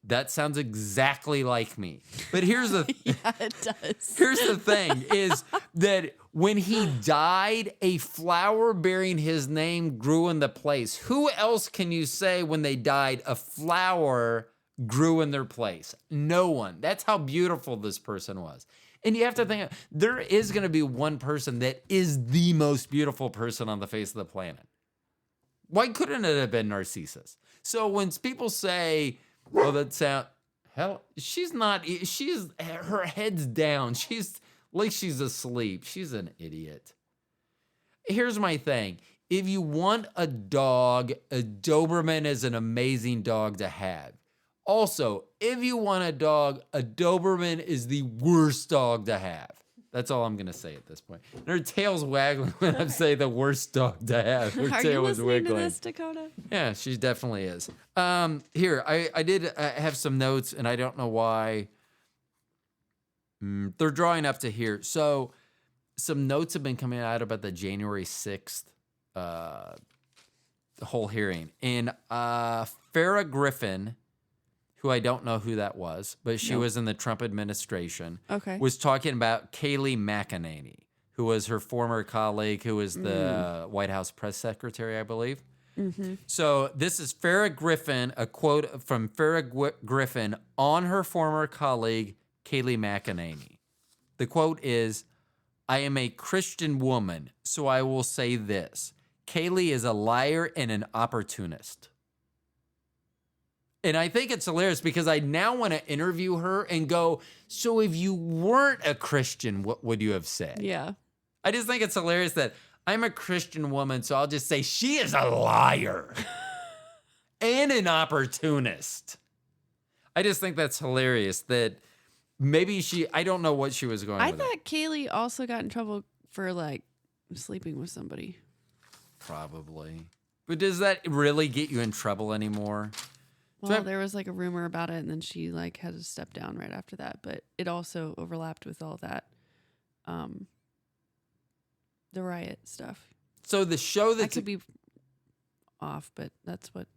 that sounds exactly like me. But here's the Yeah, it does. Here's the thing is that when he died, a flower bearing his name grew in the place. Who else can you say when they died a flower grew in their place? No one. That's how beautiful this person was. And you have to think, there is going to be one person that is the most beautiful person on the face of the planet. Why couldn't it have been Narcissus? So when people say, well, that sound, hell, she's not, her head's down. She's like she's asleep. She's an idiot. Here's my thing. If you want a dog, a Doberman is an amazing dog to have. Also, if you want a dog, a Doberman is the worst dog to have. That's all I'm going to say at this point. And her tail's waggling when I say the worst dog to have. Her Are tail you was listening wiggling. to this, Dakota? Yeah, she definitely is. Here, I did have some notes, and I don't know why. They're drawing up to here. So some notes have been coming out about the January 6th whole hearing. And Farrah Griffin, who I don't know who that was, but she was in the Trump administration, Okay. was talking about Kayleigh McEnany, who was her former colleague, who was the White House press secretary, I believe. So this is Farrah Griffin, a quote from Farrah Griffin on her former colleague, Kayleigh McEnany. The quote is, "I am a Christian woman, so I will say this. Kayleigh is a liar and an opportunist." And I think it's hilarious because I now want to interview her and go, so if you weren't a Christian, what would you have said? Yeah. I just think it's hilarious that I'm a Christian woman, so I'll just say she is a liar and an opportunist. I just think that's hilarious that maybe I don't know what she was going I with. thought Kayleigh also got in trouble for like sleeping with somebody. Probably. But does that really get you in trouble anymore? Well, there was like a rumor about it, and then she like had to step down right after that. But it also overlapped with all that, the riot stuff. So the show I that's could be off, but that's what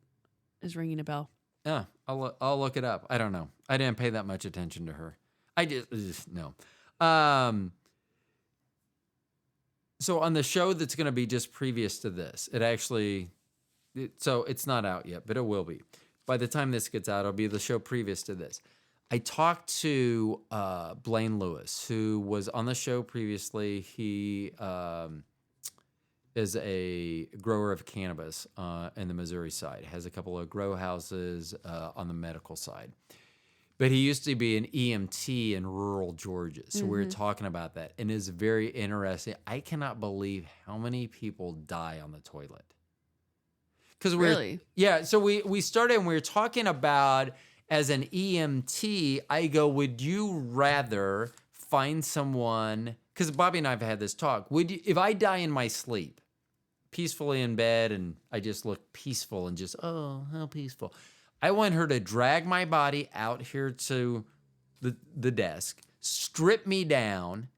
is ringing a bell. Yeah, I'll look it up. I don't know. I didn't pay that much attention to her. I just no. So on the show that's going to be just previous to this, so it's not out yet, but it will be. By the time this gets out, it'll be the show previous to this. I talked to Blaine Lewis, who was on the show previously. He is a grower of cannabis in the Missouri side, has a couple of grow houses on the medical side. But he used to be an EMT in rural Georgia. So we were talking about that. And it's very interesting. I cannot believe how many people die on the toilet. Really? Yeah, so we started and we were talking about, as an EMT, I go, would you rather find someone, because Bobby and I have had this talk, if I die in my sleep, peacefully in bed, and I just look peaceful and just, oh, how peaceful. I want her to drag my body out here to the desk, strip me down,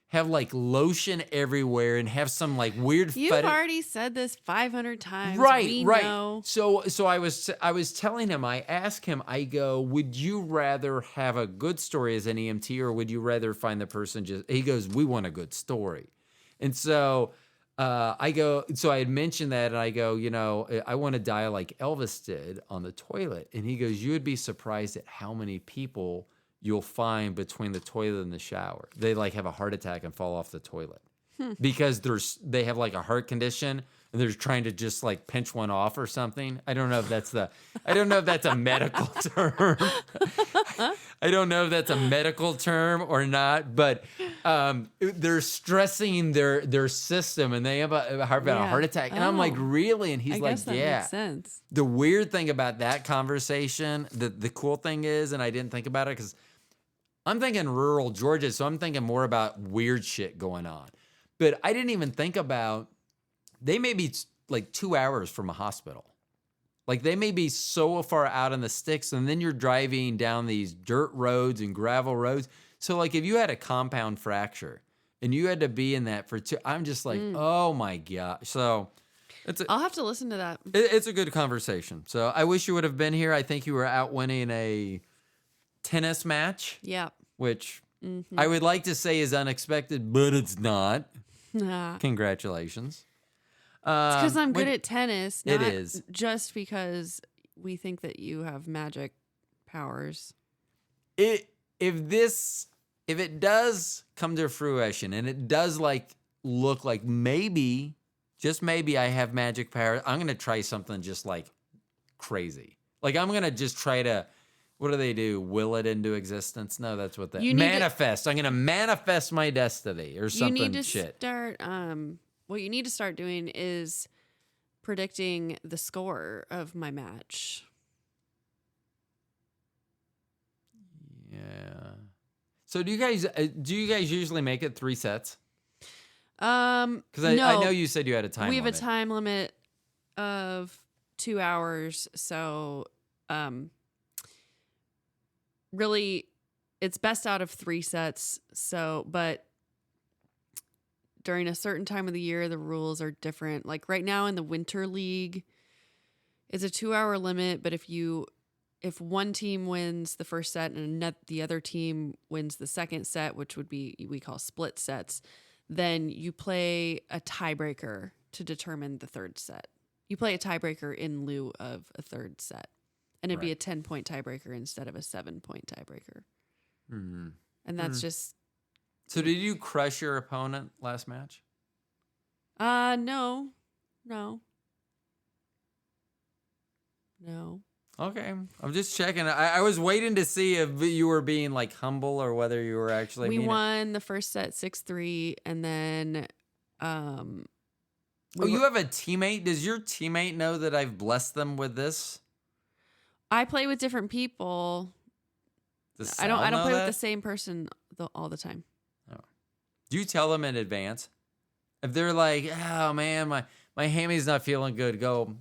have like lotion everywhere, and have some like weird. You've already said this 500 times. Right, We right. know. So I was telling him. I asked him. I go, would you rather have a good story as an EMT, or would you rather find the person just? He goes, we want a good story, and so. I go, so I had mentioned that, and I go, I want to die like Elvis did on the toilet. And he goes, you would be surprised at how many people you'll find between the toilet and the shower. They like have a heart attack and fall off the toilet because they have like a heart condition and they're trying to just like pinch one off or something. I don't know if that's a medical term. I don't know if that's a medical term or not, but they're stressing their system and they have a heart attack. And I'm like, really? And he's I like, guess that yeah. makes sense. The weird thing about that conversation, the cool thing is, and I didn't think about it because I'm thinking rural Georgia, so I'm thinking more about weird shit going on. But I didn't even think about, they may be like 2 hours from a hospital. Like they may be so far out in the sticks, and then you're driving down these dirt roads and gravel roads. So like if you had a compound fracture and you had to be in that for I'm just like, oh my God. So I'll have to listen to that. it's a good conversation. So I wish you would have been here. I think you were out winning a tennis match. Yeah. Which I would like to say is unexpected, but it's not. Nah. Congratulations. It's because I'm good at tennis. It Not is. just because we think that you have magic powers. If it does come to fruition and it does like look like maybe, just maybe I have magic power, I'm gonna try something just like crazy. Like I'm gonna just try to, what do they do? Will it into existence? No, that's what You need to- manifest. I'm gonna manifest my destiny or something. You need to shit. start. What you need to start doing is predicting the score of my match. Yeah. So do you guys usually make it 3 sets? Because I know you said you had a time We have limit. a time limit of 2 hours, so really, it's best out of 3 sets. So, but during a certain time of the year, the rules are different. Like right now in the Winter League, it's a 2-hour limit, but if one team wins the first set and the other team wins the second set, which would be, we call split sets, then you play a tiebreaker to determine the third set. You play a tiebreaker in lieu of a third set. And it'd be a 10-point tiebreaker instead of a 7-point tiebreaker. Mm-hmm. And that's just... So did you crush your opponent last match? No. Okay. I'm just checking. I was waiting to see if you were being like humble or whether you were actually We meaning it. won the first set 6-3, and then you have a teammate? Does your teammate know that I've blessed them with this? I play with different people. Does I don't Sal know play with that? the same person all the time. Do you tell them in advance? If they're like, oh man, my hammy's not feeling good, go,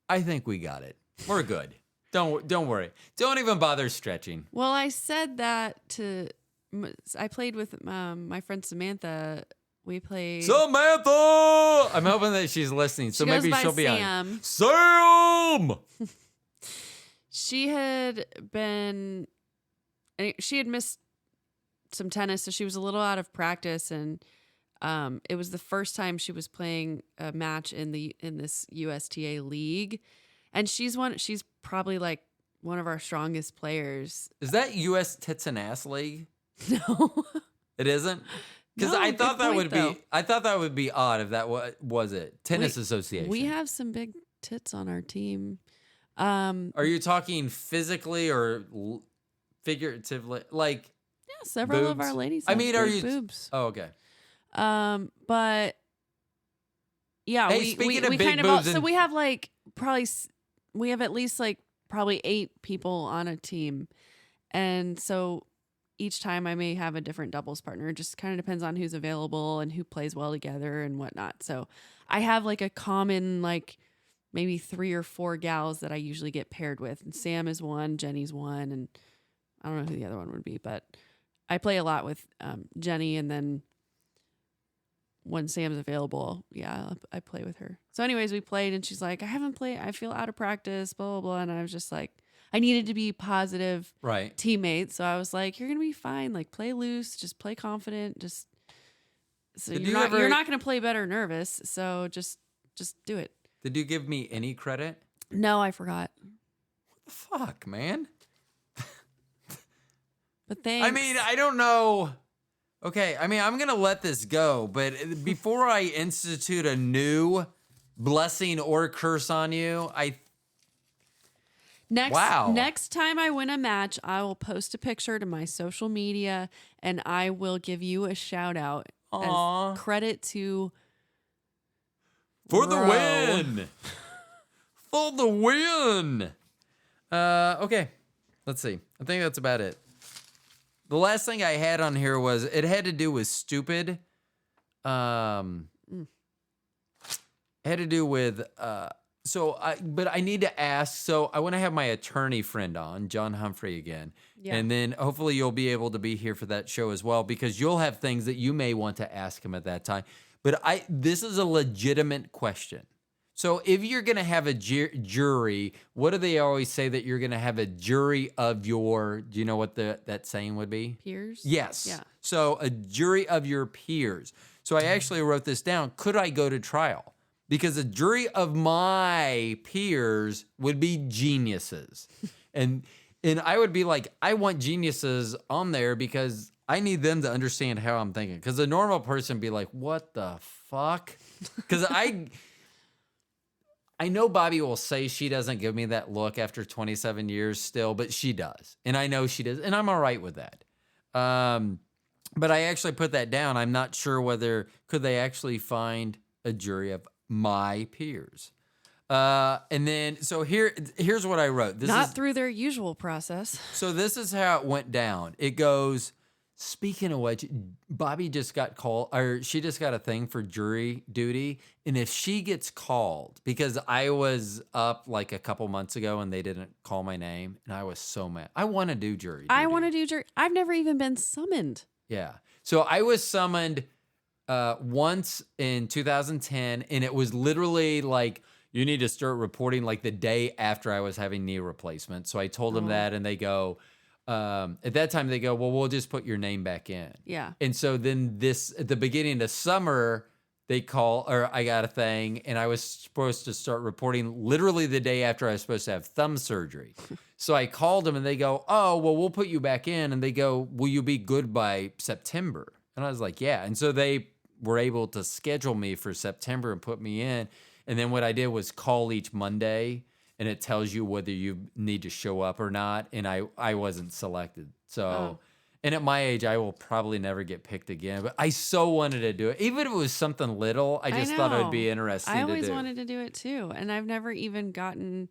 I think we got it. We're good. Don't worry. Don't even bother stretching. Well, I said that I played with my friend Samantha. We played. Samantha! I'm hoping that she's listening, so She goes maybe by she'll be Sam. on. Sam! She had missed some tennis, so she was a little out of practice, and it was the first time she was playing a match in this USTA league, and she's probably like one of our strongest players. Is that U.S. Tits and Ass League? No, It isn't? Because No, I good thought that point, would though. be. I thought that would be odd if that was it. Tennis Association. we have some big tits on our team. Are you talking physically or figuratively? Like, Yeah, several of boobs? our ladies. I Have mean, are big you? boobs? Oh, okay. But yeah, Hey, we speaking of we big kind of boobs so and- we have like we have at least like probably 8 people on a team, and so each time I may have a different doubles partner. It just kind of depends on who's available and who plays well together and whatnot. So I have like a common like maybe 3 or 4 gals that I usually get paired with, and Sam is one, Jenny's one, and I don't know who the other one would be, but I play a lot with Jenny, and then when Sam's available, I play with her. So anyways, we played, and she's like, I haven't played. I feel out of practice, blah, blah, blah. And I was just like, I needed to be positive teammate. So I was like, you're going to be fine. Like, play loose, just play confident. Just so you're not going to play better nervous. So just do it. Did you give me any credit? No, I forgot. What the fuck, man? But thanks. I mean, I don't know. Okay, I mean, I'm going to let this go, but before I institute a new blessing or curse on you, Next time I win a match, I will post a picture to my social media, and I will give you a shout out as credit to for the win. For the win. Okay, let's see. I think that's about it. The last thing I had on here was it had to do with stupid. It had to do with but I need to ask. So I want to have my attorney friend on, John Humphrey, again. Yeah. And then hopefully you'll be able to be here for that show as well, because you'll have things that you may want to ask him at that time. But this is a legitimate question. So if you're going to have a jury, what do they always say that you're going to have a jury of your, do you know what that saying would be? Peers? Yes. Yeah. So a jury of your peers. So I actually wrote this down. Could I go to trial? Because a jury of my peers would be geniuses. and I would be like, I want geniuses on there because I need them to understand how I'm thinking. Because a normal person would be like, what the fuck? Because I know Bobby will say she doesn't give me that look after 27 years still, but she does. And I know she does. And I'm all right with that. But I actually put that down. I'm not sure could they actually find a jury of my peers. And then, so here's what I wrote. Through their usual process. So this is how it went down. It goes, speaking of which, Bobby just got called, or she just got a thing for jury duty. And if she gets called, because I was up like a couple months ago and they didn't call my name, and I was so mad. I want to do jury duty. I want to do jury. I've never even been summoned. Yeah. So I was summoned once in 2010, and it was literally like, you need to start reporting like the day after I was having knee replacement. So I told them that, and they go, at that time they go, well, we'll just put your name back in. Yeah. And so then at the beginning of summer, I got a thing, and I was supposed to start reporting literally the day after I was supposed to have thumb surgery. So I called them, and they go, oh, well, we'll put you back in. And they go, will you be good by September? And I was like, yeah. And so they were able to schedule me for September and put me in. And then what I did was call each Monday, and it tells you whether you need to show up or not. And I wasn't selected. So, and at my age, I will probably never get picked again. But I so wanted to do it. Even if it was something little, I just thought it would be interesting to do. I always wanted to do it too. And I've never even gotten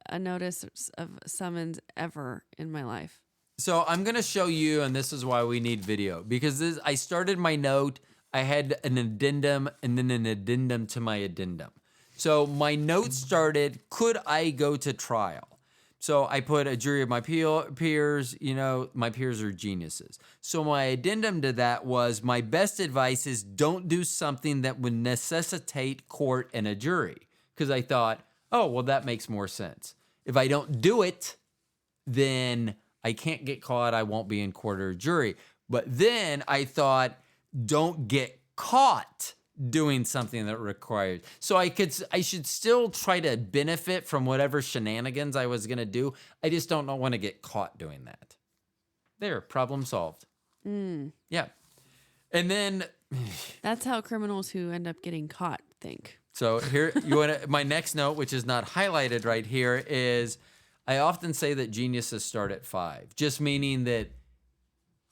a notice of summons ever in my life. So I'm going to show you, and this is why we need video. Because I started my note, I had an addendum, and then an addendum to my addendum. So my note started, could I go to trial? So I put a jury of my peers, my peers are geniuses. So my addendum to that was, my best advice is don't do something that would necessitate court and a jury. Because I thought, oh, well, that makes more sense. If I don't do it, then I can't get caught, I won't be in court or jury. But then I thought, don't get caught doing something that required. So I should still try to benefit from whatever shenanigans I was going to do. I just don't want to get caught doing that. There, problem solved. Yeah. And then that's how criminals who end up getting caught think. So here, my next note, which is not highlighted right here, is I often say that geniuses start at 5, just meaning that,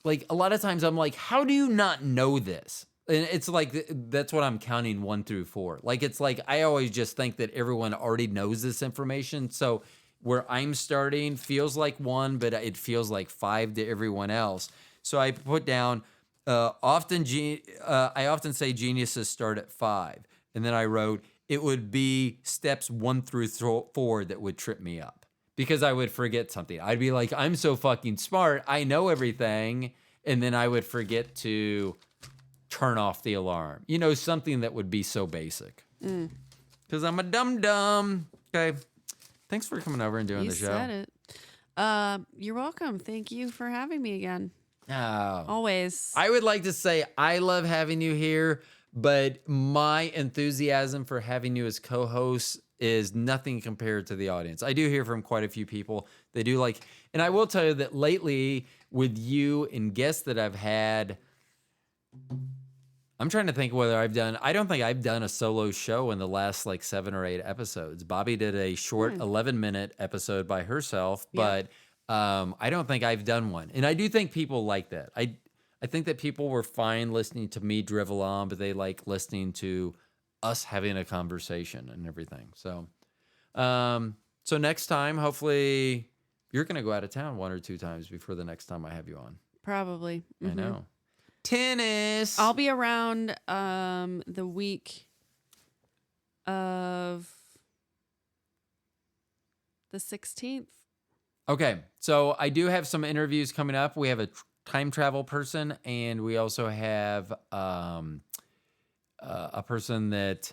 like, a lot of times I'm like, how do you not know this? And it's like, that's what I'm counting 1 through 4. Like, it's like, I always just think that everyone already knows this information. So where I'm starting feels like 1, but it feels like 5 to everyone else. So I put down, I often say geniuses start at 5. And then I wrote, it would be steps 1 through 4 that would trip me up. because I would forget something. I'd be like, I'm so fucking smart. I know everything. And then I would forget to turn off the alarm. You know, something that would be so basic. Because I'm a dum-dum. Okay. Thanks for coming over and doing You the show. said it. You're welcome. Thank you for having me again. Oh. Always. I would like to say I love having you here, but my enthusiasm for having you as co-host is nothing compared to the audience. I do hear from quite a few people. They do like, and I will tell you that lately with you and guests that I've had, I'm trying to think whether I don't think I've done a solo show in the last like 7 or 8 episodes. Bobby did a short 11-minute episode by herself, but I don't think I've done one. And I do think people like that. I think that people were fine listening to me drivel on, but they like listening to us having a conversation and everything. So, so next time, hopefully you're going to go out of town 1 or 2 times before the next time I have you on. Probably. I know. Tennis. I'll be around the week of the 16th. Okay, so I do have some interviews coming up. We have a time travel person, and we also have a person that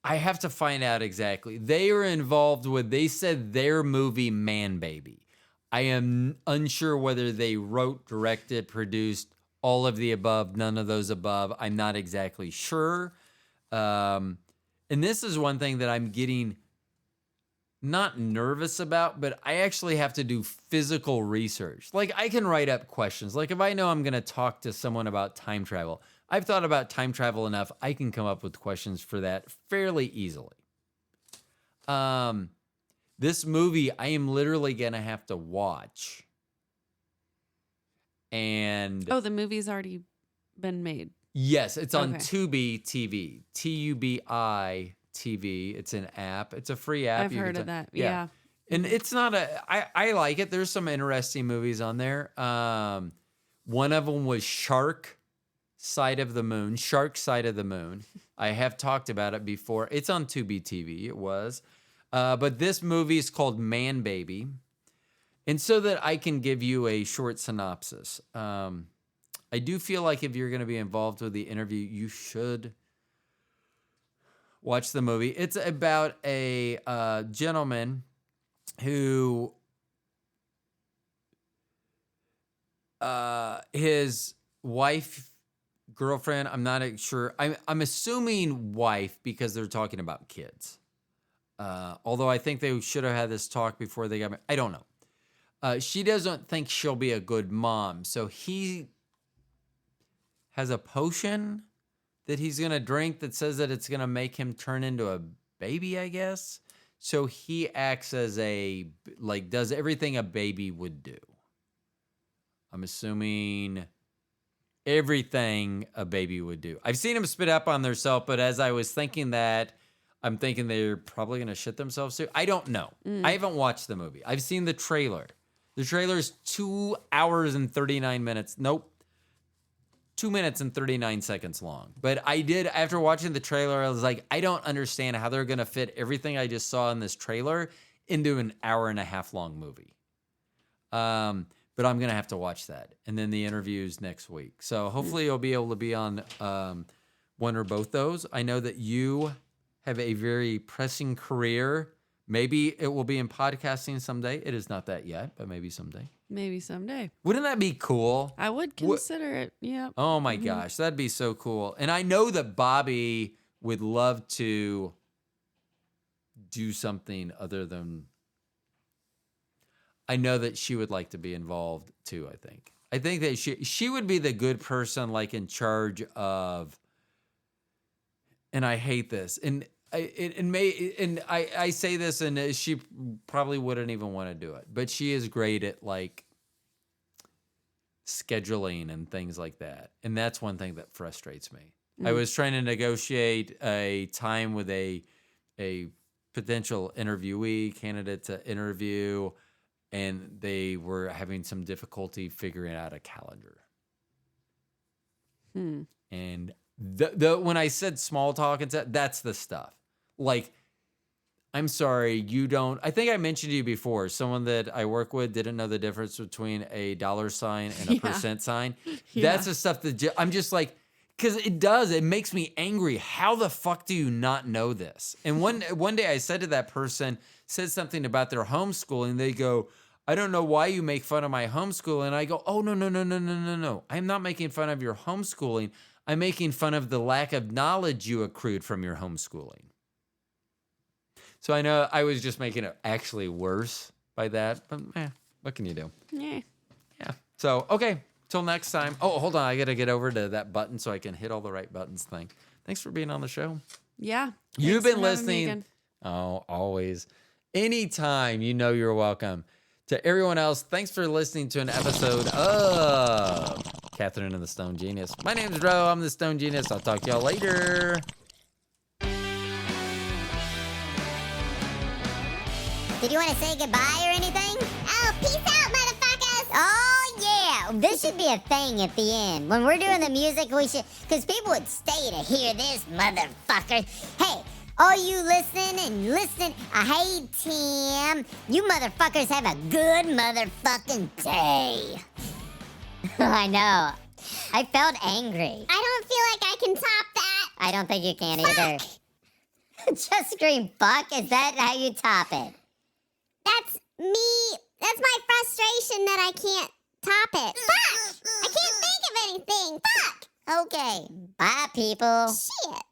I have to find out exactly. They are involved with, they said their movie Man Baby. I am unsure whether they wrote, directed, produced, all of the above, none of those above. I'm not exactly sure. And this is one thing that I'm getting not nervous about, but I actually have to do physical research. Like I can write up questions. Like if I know I'm going to talk to someone about time travel, I've thought about time travel enough. I can come up with questions for that fairly easily. This movie, I am literally going to have to watch. And Oh, the movie's already been made. yes, it's on Okay. Tubi TV, TUBI TV. It's an app. It's a free app. I've You can heard of that. Yeah. And it's not I like it. There's some interesting movies on there. One of them was Shark Side of the Moon. Shark Side of the Moon. I have talked about it before. It's on Tubi TV. It was. But this movie is called Man Baby. And so that I can give you a short synopsis, I do feel like if you're going to be involved with the interview, you should watch the movie. It's about a gentleman who his wife, girlfriend, I'm not sure. I'm assuming wife because they're talking about kids. Although I think they should have had this talk before they got married. I don't know. She doesn't think she'll be a good mom. So he has a potion that he's going to drink that says that it's going to make him turn into a baby, I guess. So he acts as does everything a baby would do. I'm assuming everything a baby would do. I've seen them spit up on themselves, but as I was thinking that, I'm thinking they're probably going to shit themselves too. I don't know. I haven't watched the movie. I've seen the trailer. The trailer is 2 hours and 39 minutes. Nope. 2 minutes and 39 seconds long. But I did, after watching the trailer, I was like, I don't understand how they're going to fit everything I just saw in this trailer into an hour and a half long movie. But I'm going to have to watch that. And then the interviews next week. So hopefully you'll be able to be on one or both those. I know that you have a very pressing career. Maybe it will be in podcasting someday. It is not that yet, but maybe someday. Maybe someday. Wouldn't that be cool? I would consider it. Yeah. Oh my gosh, that'd be so cool. And I know that Bobby would love to do something other than, I know that she would like to be involved too, I think. I think that she would be the good person, like in charge of, and I hate this, and I say this, and she probably wouldn't even want to do it, but she is great at like scheduling and things like that, and that's one thing that frustrates me. I was trying to negotiate a time with a potential interviewee candidate to interview, and they were having some difficulty figuring out a calendar. And the when I said small talk and stuff, that's the stuff. Like, I'm sorry, you don't. I think I mentioned to you before, someone that I work with didn't know the difference between a dollar sign and a percent sign. That's the stuff that I'm just like, because it makes me angry. How the fuck do you not know this? And one day I said to that person, said something about their homeschooling. They go, I don't know why you make fun of my homeschooling. And I go, oh, no, no, no, no, no, no, no. I'm not making fun of your homeschooling. I'm making fun of the lack of knowledge you accrued from your homeschooling. So I know I was just making it actually worse by that, but what can you do? Yeah. Yeah. So, okay. Till next time. Oh, hold on. I got to get over to that button so I can hit all the right buttons thing. Thanks for being on the show. Yeah. You've Thanks been for having me listening. again. Oh, always. Anytime, you know you're welcome. To everyone else, thanks for listening to an episode of Catherine and the Stone Genius. My name's Ro. I'm the Stone Genius. I'll talk to y'all later. Did you want to say goodbye or anything? Oh, peace out, motherfuckers. Oh, yeah. This should be a thing at the end. When we're doing the music, we should... Because people would stay to hear this, motherfucker. Hey, all you listening, hey, Tim. You motherfuckers have a good motherfucking day. I know. I felt angry. I don't feel like I can top that. I don't think you can either. Just scream fuck. Is that how you top it? That's me. That's my frustration that I can't top it. Fuck! I can't think of anything. Fuck! Okay. Bye, people. Shit.